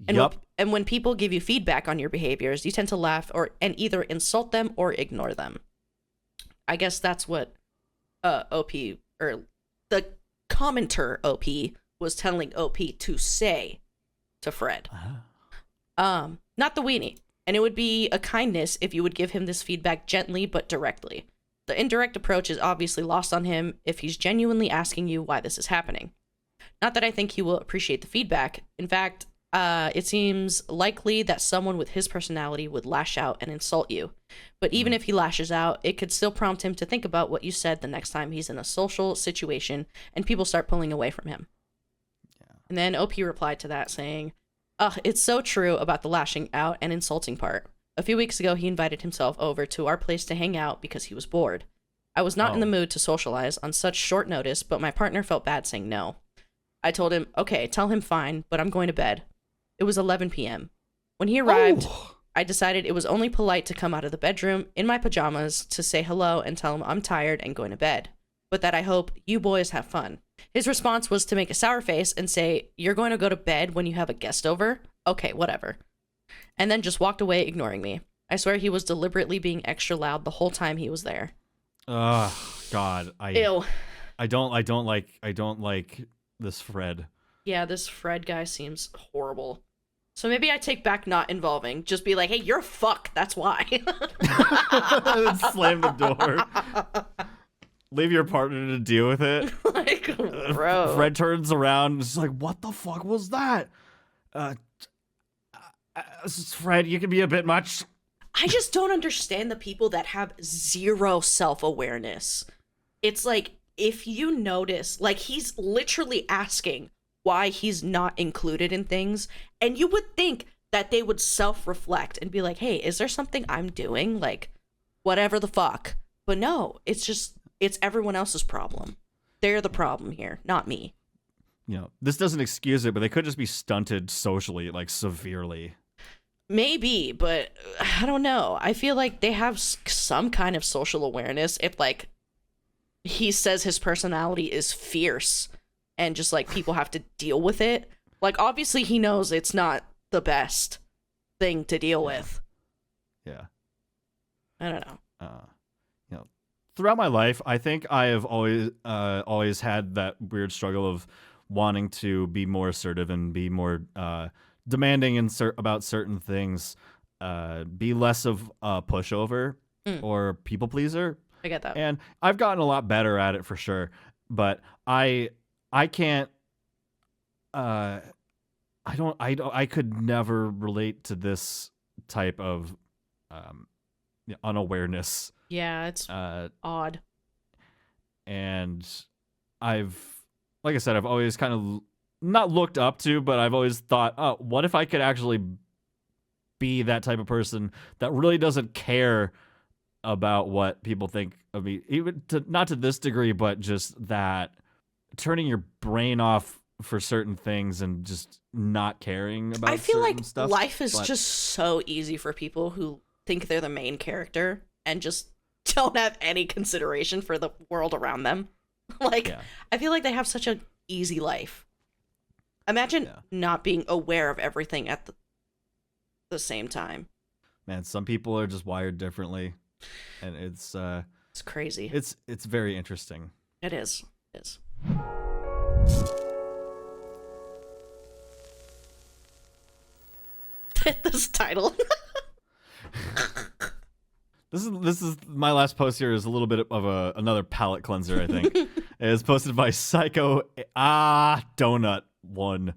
And when people give you feedback on your behaviors, you tend to laugh and either insult them or ignore them. I guess that's what OP, or the commenter OP, was telling OP to say to Fred. Not the weenie. And it would be a kindness if you would give him this feedback gently but directly. The indirect approach is obviously lost on him if he's genuinely asking you why this is happening. Not that I think he will appreciate the feedback. In fact, it seems likely that someone with his personality would lash out and insult you. But even if he lashes out, it could still prompt him to think about what you said the next time he's in a social situation and people start pulling away from him. Yeah. And then OP replied to that saying, it's so true about the lashing out and insulting part. A few weeks ago, he invited himself over to our place to hang out because he was bored. I was not in the mood to socialize on such short notice, but my partner felt bad saying no. I told him, okay, tell him fine, but I'm going to bed. It was 11 p.m. When he arrived, I decided it was only polite to come out of the bedroom in my pajamas to say hello and tell him I'm tired and going to bed, but that I hope you boys have fun. His response was to make a sour face and say, you're going to go to bed when you have a guest over? Okay, whatever. And then just walked away, ignoring me. I swear he was deliberately being extra loud the whole time he was there. God, Ew. I don't like this Fred. Yeah, this Fred guy seems horrible. So maybe I take back not involving. Just be like, hey, you're a fuck. That's why. Slam the door. Leave your partner to deal with it. Like, bro. Fred turns around and is like, what the fuck was that? Fred, you can be a bit much. I just don't understand the people that have zero self-awareness. It's like, if you notice, like, he's literally asking why he's not included in things, and you would think that they would self-reflect and be like, hey, is there something I'm doing? Like, whatever the fuck. But no, it's everyone else's problem. They're the problem here, not me. You know, this doesn't excuse it, but they could just be stunted socially, like, severely. Maybe, but I don't know. I feel like they have some kind of social awareness if, like, he says his personality is fierce and just, like, people have to deal with it. Like, obviously he knows it's not the best thing to deal with. Yeah. I don't know. You know, throughout my life, I think I have always had that weird struggle of wanting to be more assertive and be more demanding about certain things, be less of a pushover or people pleaser. I get that. And I've gotten a lot better at it for sure, but I can't I could never relate to this type of unawareness. Yeah, it's odd. And like I said, I've always kind of not looked up to, but I've always thought, oh, what if I could actually be that type of person that really doesn't care about what people think of me, even not to this degree, but just that turning your brain off for certain things and just not caring about I feel certain like stuff. life is just so easy for people who think they're the main character and just don't have any consideration for the world around them. Like, Yeah. I feel like they have such an easy life. Imagine not being aware of everything at the same time. Man, some people are just wired differently, and it's crazy. It's very interesting. It is. It is. This title. This is my last post here is a little bit of another palate cleanser, I think. It is posted by Psycho Donut 1.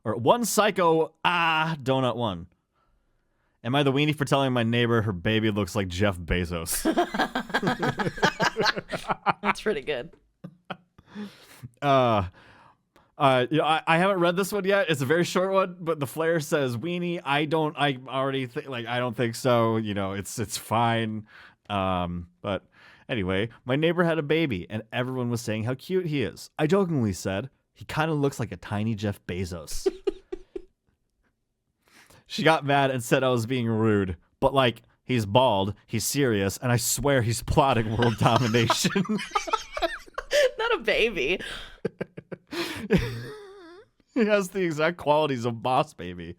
Or One Psycho Donut 1. Am I the weenie for telling my neighbor her baby looks like Jeff Bezos? That's pretty good. I haven't read this one yet. It's a very short one, but the flare says weenie. I don't think so. It's fine. But anyway, my neighbor had a baby and everyone was saying how cute he is. I jokingly said, he kind of looks like a tiny Jeff Bezos. She got mad and said I was being rude, but he's bald, he's serious, and I swear he's plotting world domination. Not a baby. He has the exact qualities of Boss Baby.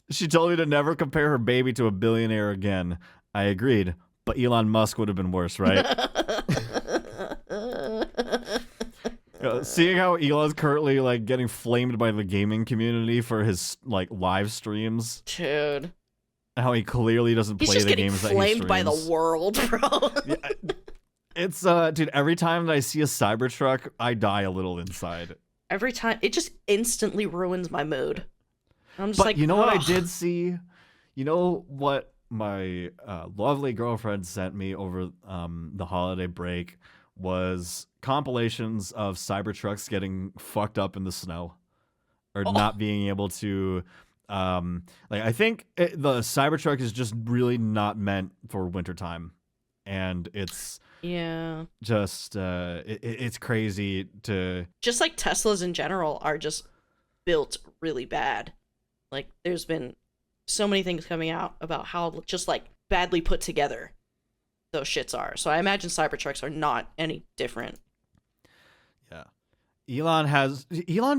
She told me to never compare her baby to a billionaire again. I agreed, but Elon Musk would have been worse, right? Seeing how Elon's currently getting flamed by the gaming community for his live streams, dude. How he clearly doesn't play the games that he streams. He's just getting flamed by the world, bro. Yeah, it's dude. Every time that I see a Cybertruck, I die a little inside. Every time, it just instantly ruins my mood. I'm just you know what I did see? You know what my lovely girlfriend sent me over the holiday break was compilations of Cybertrucks getting fucked up in the snow or not being able to I think the Cybertruck is just really not meant for wintertime, and it's just it's crazy to just like Teslas in general are just built really bad. There's been so many things coming out about how just badly put together those shits are. So I imagine Cybertrucks are not any different. Yeah. Elon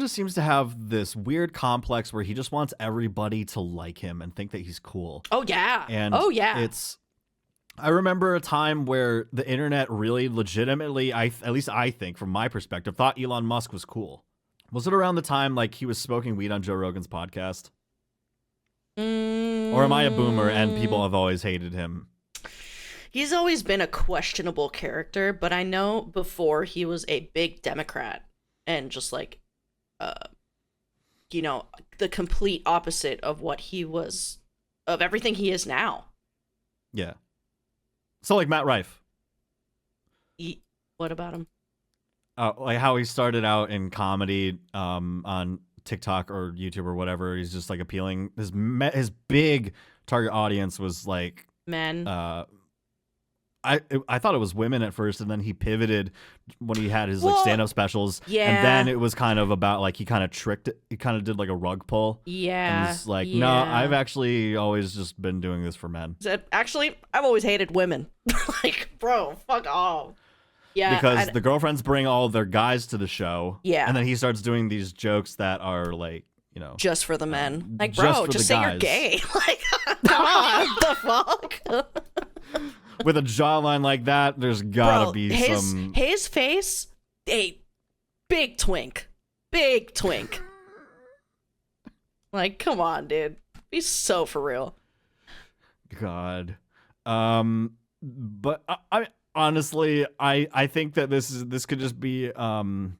just seems to have this weird complex where he just wants everybody to like him and think that he's cool. Oh yeah. And it's I remember a time where the internet really legitimately, at least I think from my perspective, thought Elon Musk was cool. Was it around the time he was smoking weed on Joe Rogan's podcast? Or am I a boomer and people have always hated him? He's always been a questionable character, but I know before he was a big Democrat and just the complete opposite of what he was, of everything he is now. Yeah. So Matt Rife. What about him? How he started out in comedy on TikTok or YouTube or whatever. He's just appealing. His big target audience was men. I thought it was women at first, and then he pivoted when he had his stand-up specials. Yeah. And then it was kind of about he kind of tricked it. He kind of did a rug pull. Yeah. And he's no, I've actually always just been doing this for men. Actually, I've always hated women. Bro, fuck off. Yeah. Because the girlfriends bring all their guys to the show. Yeah. And then he starts doing these jokes that are just for the men. Bro, just say you're gay. Come on, the fuck? With a jawline like that, there's gotta be some. His face, a big twink. Come on, dude. He's so for real. God. But I honestly, I think that this could just be. I'm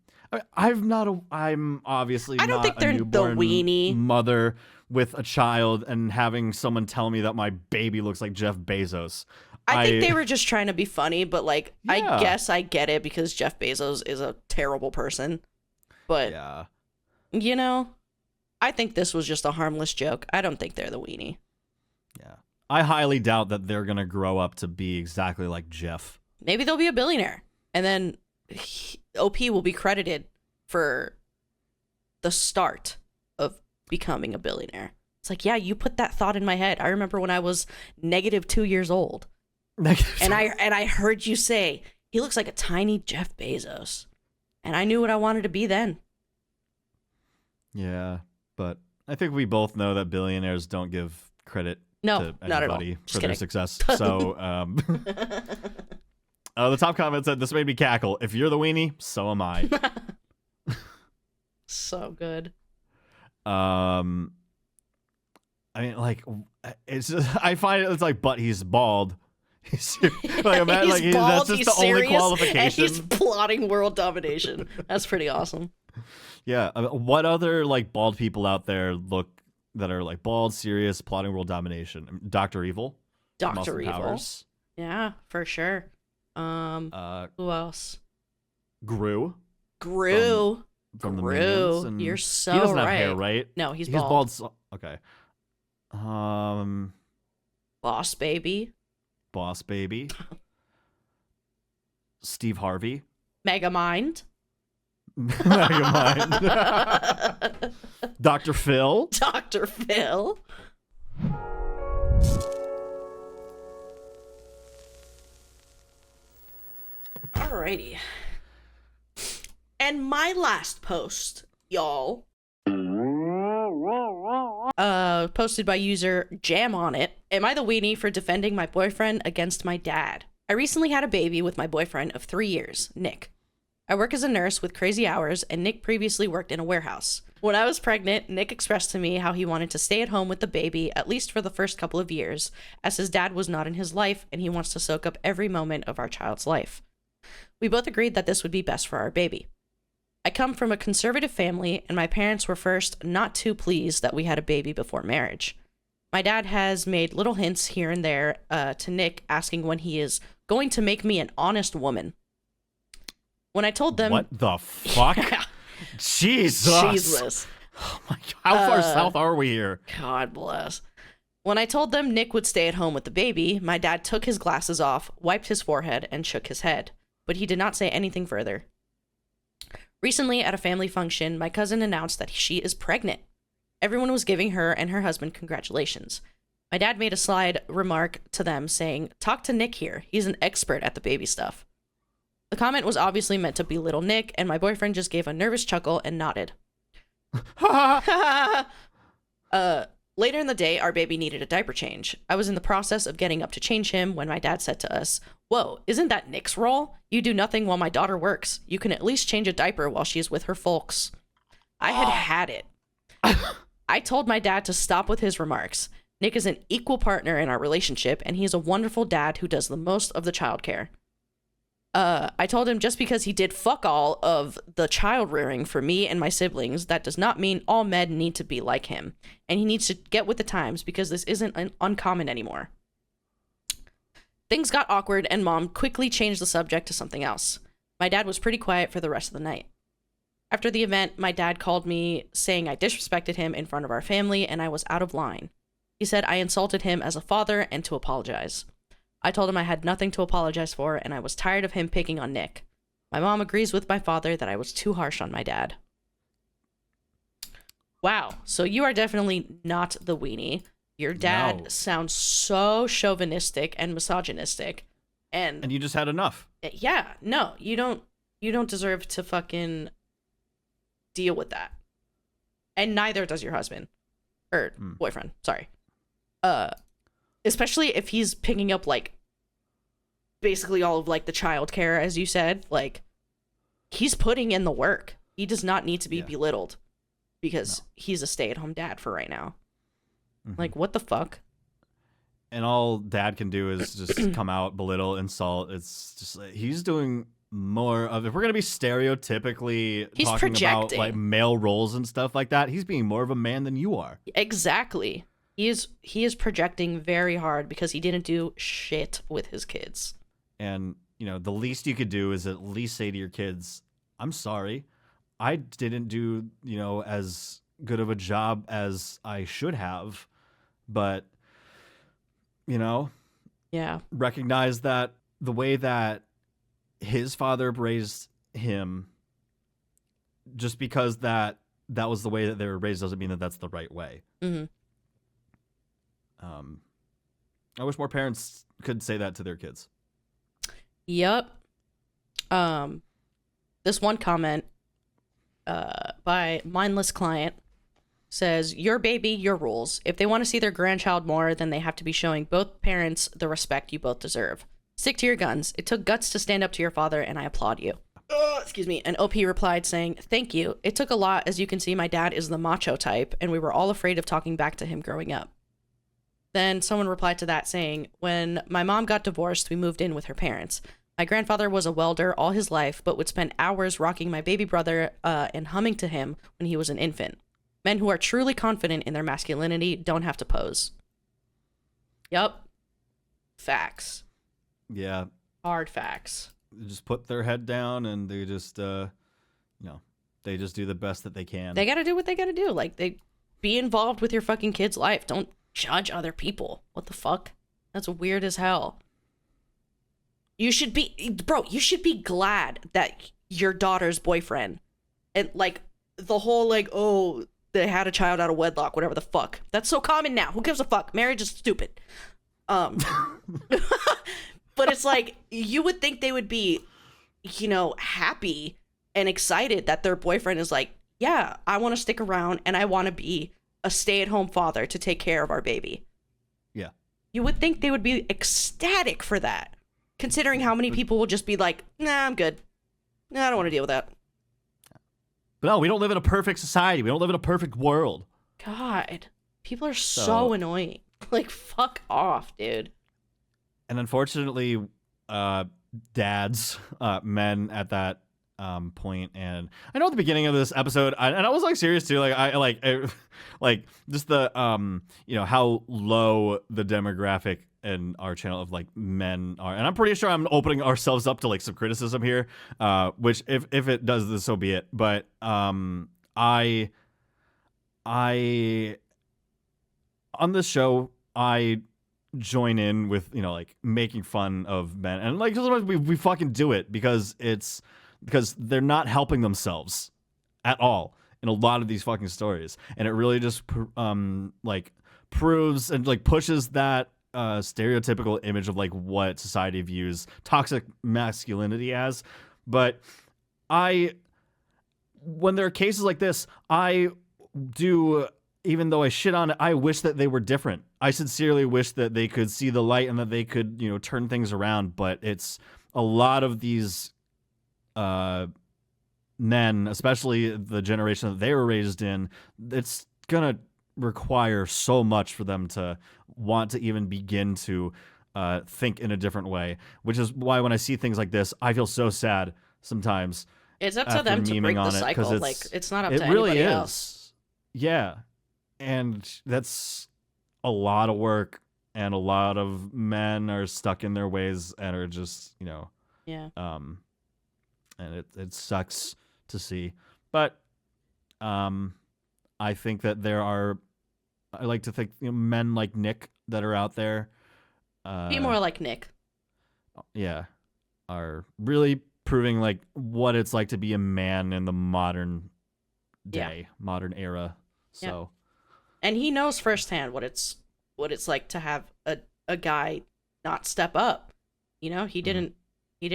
obviously I don't not think they're a newborn the weenie mother with a child and having someone tell me that my baby looks like Jeff Bezos. I think they were just trying to be funny, but I guess I get it because Jeff Bezos is a terrible person. But I think this was just a harmless joke. I don't think they're the weenie. Yeah. I highly doubt that they're going to grow up to be exactly like Jeff. Maybe they'll be a billionaire. And then OP will be credited for the start of becoming a billionaire. It's like, yeah, you put that thought in my head. I remember when I was -2 years old. And I heard you say, he looks like a tiny Jeff Bezos. And I knew what I wanted to be then. Yeah, but I think we both know that billionaires don't give credit to not at all. anybody Just for their kidding. success. So, the top comment said, "This made me cackle. If you're the weenie, so am I." So good. I mean, like, it's just, I find it's like, but he's bald. He's like, imagine, He's bald, that's just he's the only serious, qualification. and he's plotting world domination. That's pretty awesome. Yeah. What other like bald people out there that are like bald, serious, plotting world domination? Dr. Evil. Dr. Austin Evil. Powers. Yeah, for sure. Who else? Gru. From the Gru. Minions. And You're so he doesn't right. have hair, right? No, he's He's bald. bald. Okay. Boss Baby. Boss Baby. Steve Harvey. Megamind. Megamind. Dr. Phil. Dr. Phil. Alrighty. And my last post, y'all. Posted by user Jam on It. Am I the weenie for defending my boyfriend against my dad? I recently had a baby with my boyfriend of 3 years, Nick. I work as a nurse with crazy hours, and Nick previously worked in a warehouse. When I was pregnant, Nick expressed to me how he wanted to stay at home with the baby, at least for the first couple of years, as his dad was not in his life, and he wants to soak up every moment of our child's life. We both agreed that this would be best for our baby. I come from a conservative family, and my parents were first not too pleased that we had a baby before marriage. My dad has made little hints here and there to Nick, asking when he is going to make me an honest woman. When I told them... What the fuck? Jesus. Oh my God. How far south are we here? God bless. When I told them Nick would stay at home with the baby, my dad took his glasses off, wiped his forehead, and shook his head. But he did not say anything further. Recently, at a family function, my cousin announced that she is pregnant. Everyone was giving her and her husband congratulations. My dad made a sly remark to them saying, "Talk to Nick here. He's an expert at the baby stuff." The comment was obviously meant to belittle Nick, and my boyfriend just gave a nervous chuckle and nodded. Later in the day, our baby needed a diaper change. I was in the process of getting up to change him when my dad said to us, "Whoa, isn't that Nick's role? You do nothing while my daughter works. You can at least change a diaper while she is with her folks." I had it. I told my dad to stop with his remarks. Nick is an equal partner in our relationship, and he is a wonderful dad who does the most of the childcare. I told him just because he did fuck all of the child rearing for me and my siblings, that does not mean all men need to be like him. And he needs to get with the times because this isn't uncommon anymore. Things got awkward and Mom quickly changed the subject to something else. My dad was pretty quiet for the rest of the night. After the event, my dad called me saying I disrespected him in front of our family and I was out of line. He said I insulted him as a father and to apologize. I told him I had nothing to apologize for, and I was tired of him picking on Nick. My mom agrees with my father that I was too harsh on my dad. Wow, so you are definitely not the weenie. Your dad sounds so chauvinistic and misogynistic. And you just had enough. Yeah, no, you don't deserve to fucking deal with that. And neither does your husband. Or boyfriend, sorry. Especially if he's picking up, like, basically all of, like, the childcare, as you said. Like, he's putting in the work. He does not need to be belittled because he's a stay-at-home dad for right now. Mm-hmm. Like, what the fuck? And all dad can do is just come out, belittle, insult. It's just like, he's doing more of, if we're going to be stereotypically talking about, like, male roles and stuff like that, he's being more of a man than you are. Exactly. He is projecting very hard because he didn't do shit with his kids. And, you know, the least you could do is at least say to your kids, "I'm sorry. I didn't do, you know, as good of a job as I should have." But, you know, recognize that the way that his father raised him, just because that that was the way that they were raised doesn't mean that that's the right way. Mm-hmm. I wish more parents could say that to their kids. Yep. This one comment by Mindless Client says, your baby, your rules. If they want to see their grandchild more, then they have to be showing both parents the respect you both deserve. Stick to your guns. It took guts to stand up to your father, and I applaud you. Excuse me. And OP replied saying, thank you. It took a lot. As you can see, my dad is the macho type, and we were all afraid of talking back to him growing up. Then someone replied to that saying, when my mom got divorced, we moved in with her parents. My grandfather was a welder all his life, but would spend hours rocking my baby brother and humming to him when he was an infant. Men who are truly confident in their masculinity don't have to pose. Yup. Facts. Yeah. Hard facts. They just put their head down and they just, they just do the best that they can. They gotta do what they gotta do. Like, they be involved with your fucking kid's life. Don't judge other people. What the fuck? That's weird as hell. You should be glad that your daughter's boyfriend and like the whole like, oh, they had a child out of wedlock, whatever the fuck. That's so common now. Who gives a fuck? Marriage is stupid. But it's like, you would think they would be, happy and excited that their boyfriend is like, yeah, I want to stick around and I want to be a stay-at-home father to take care of our baby. Yeah. You would think they would be ecstatic for that, considering how many people will just be like, nah, I'm good. Nah, I don't want to deal with that. But no, we don't live in a perfect society. We don't live in a perfect world. God, people are so annoying. Like, fuck off, dude. And unfortunately, dads, men at that point, and I know at the beginning of this episode, and I was like serious too, like just the how low the demographic in our channel of like men are, and I'm pretty sure I'm opening ourselves up to like some criticism here, which if it does this, so be it. But I on this show, I join in with like making fun of men, and like sometimes we fucking do it because they're not helping themselves at all in a lot of these fucking stories, and it really just proves and like pushes that stereotypical image of like what society views toxic masculinity as. But when there are cases like this, I do, even though I shit on it, I wish that they were different. I sincerely wish that they could see the light and that they could, turn things around. But it's a lot of these men, especially the generation that they were raised in, it's gonna require so much for them to want to even begin to think in a different way, which is why when I see things like this, I feel so sad sometimes. It's up to them to break the cycle. It's not up to anybody else. Yeah. And that's a lot of work, and a lot of men are stuck in their ways and are just, yeah. And it sucks to see. But I think that I like to think men like Nick that are out there. Be more like Nick. Yeah. Are really proving like what it's like to be a man in the modern day, modern era. So. And he knows firsthand what it's like to have a guy not step up. He didn't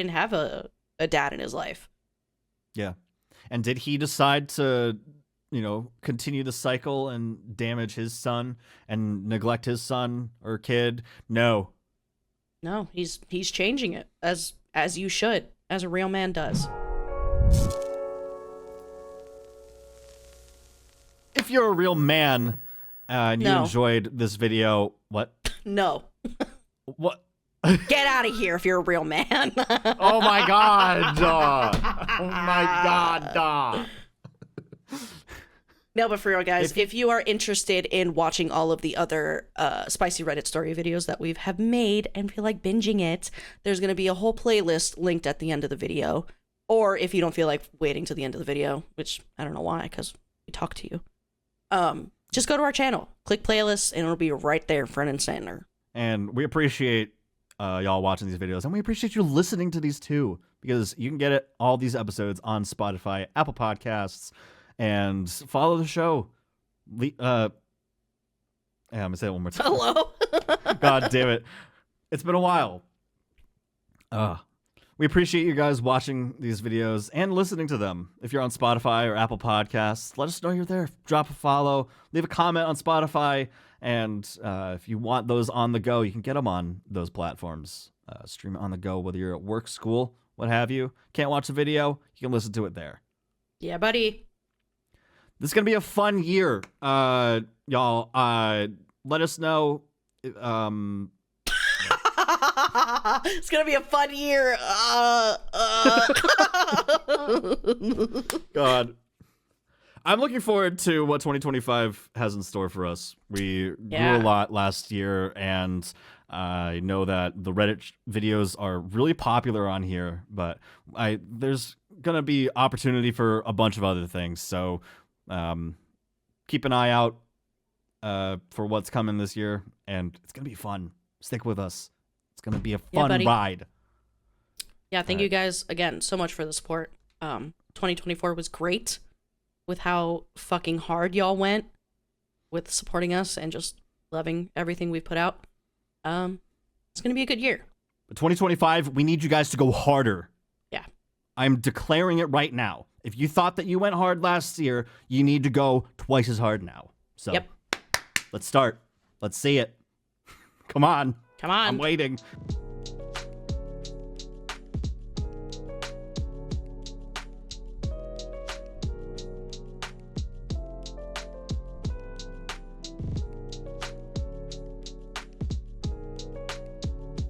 have a dad in his life. Yeah. And did he decide to, continue the cycle and damage his son and neglect his son or kid? No. No, he's changing it as you should, as a real man does. If you're a real man and you enjoyed this video, what? No. What? Get out of here if you're a real man. Oh my God. Oh my God. No, but for real, guys, if you are interested in watching all of the other spicy Reddit story videos that we have made and feel like binging it, there's going to be a whole playlist linked at the end of the video. Or if you don't feel like waiting to the end of the video, which I don't know why, because we talk to you, just go to our channel, click playlists, and it'll be right there, front and center. And we appreciate y'all watching these videos, and we appreciate you listening to these too, because you can get all these episodes on Spotify, Apple Podcasts, and follow the show. I'm gonna say it one more time. Hello. God damn it. It's been a while. We appreciate you guys watching these videos and listening to them. If you're on Spotify or Apple Podcasts, let us know you're there. Drop a follow, leave a comment on Spotify, and if you want those on the go, you can get them on those platforms. Stream it on the go, whether you're at work, school, what have you. Can't watch the video, you can listen to it there. Yeah, buddy. This is going to be a fun year. Y'all, let us know. It's gonna be a fun year. God. I'm looking forward to what 2025 has in store for us. We grew a lot last year, and I know that the Reddit videos are really popular on here, but there's going to be opportunity for a bunch of other things. So keep an eye out for what's coming this year, and it's going to be fun. Stick with us. It's going to be a fun ride. Yeah, thank you guys again so much for the support. 2024 was great with how fucking hard y'all went with supporting us and just loving everything we put out. It's going to be a good year. But 2025, we need you guys to go harder. Yeah. I'm declaring it right now. If you thought that you went hard last year, you need to go twice as hard now. So let's start. Let's see it. Come on. Come on. I'm waiting.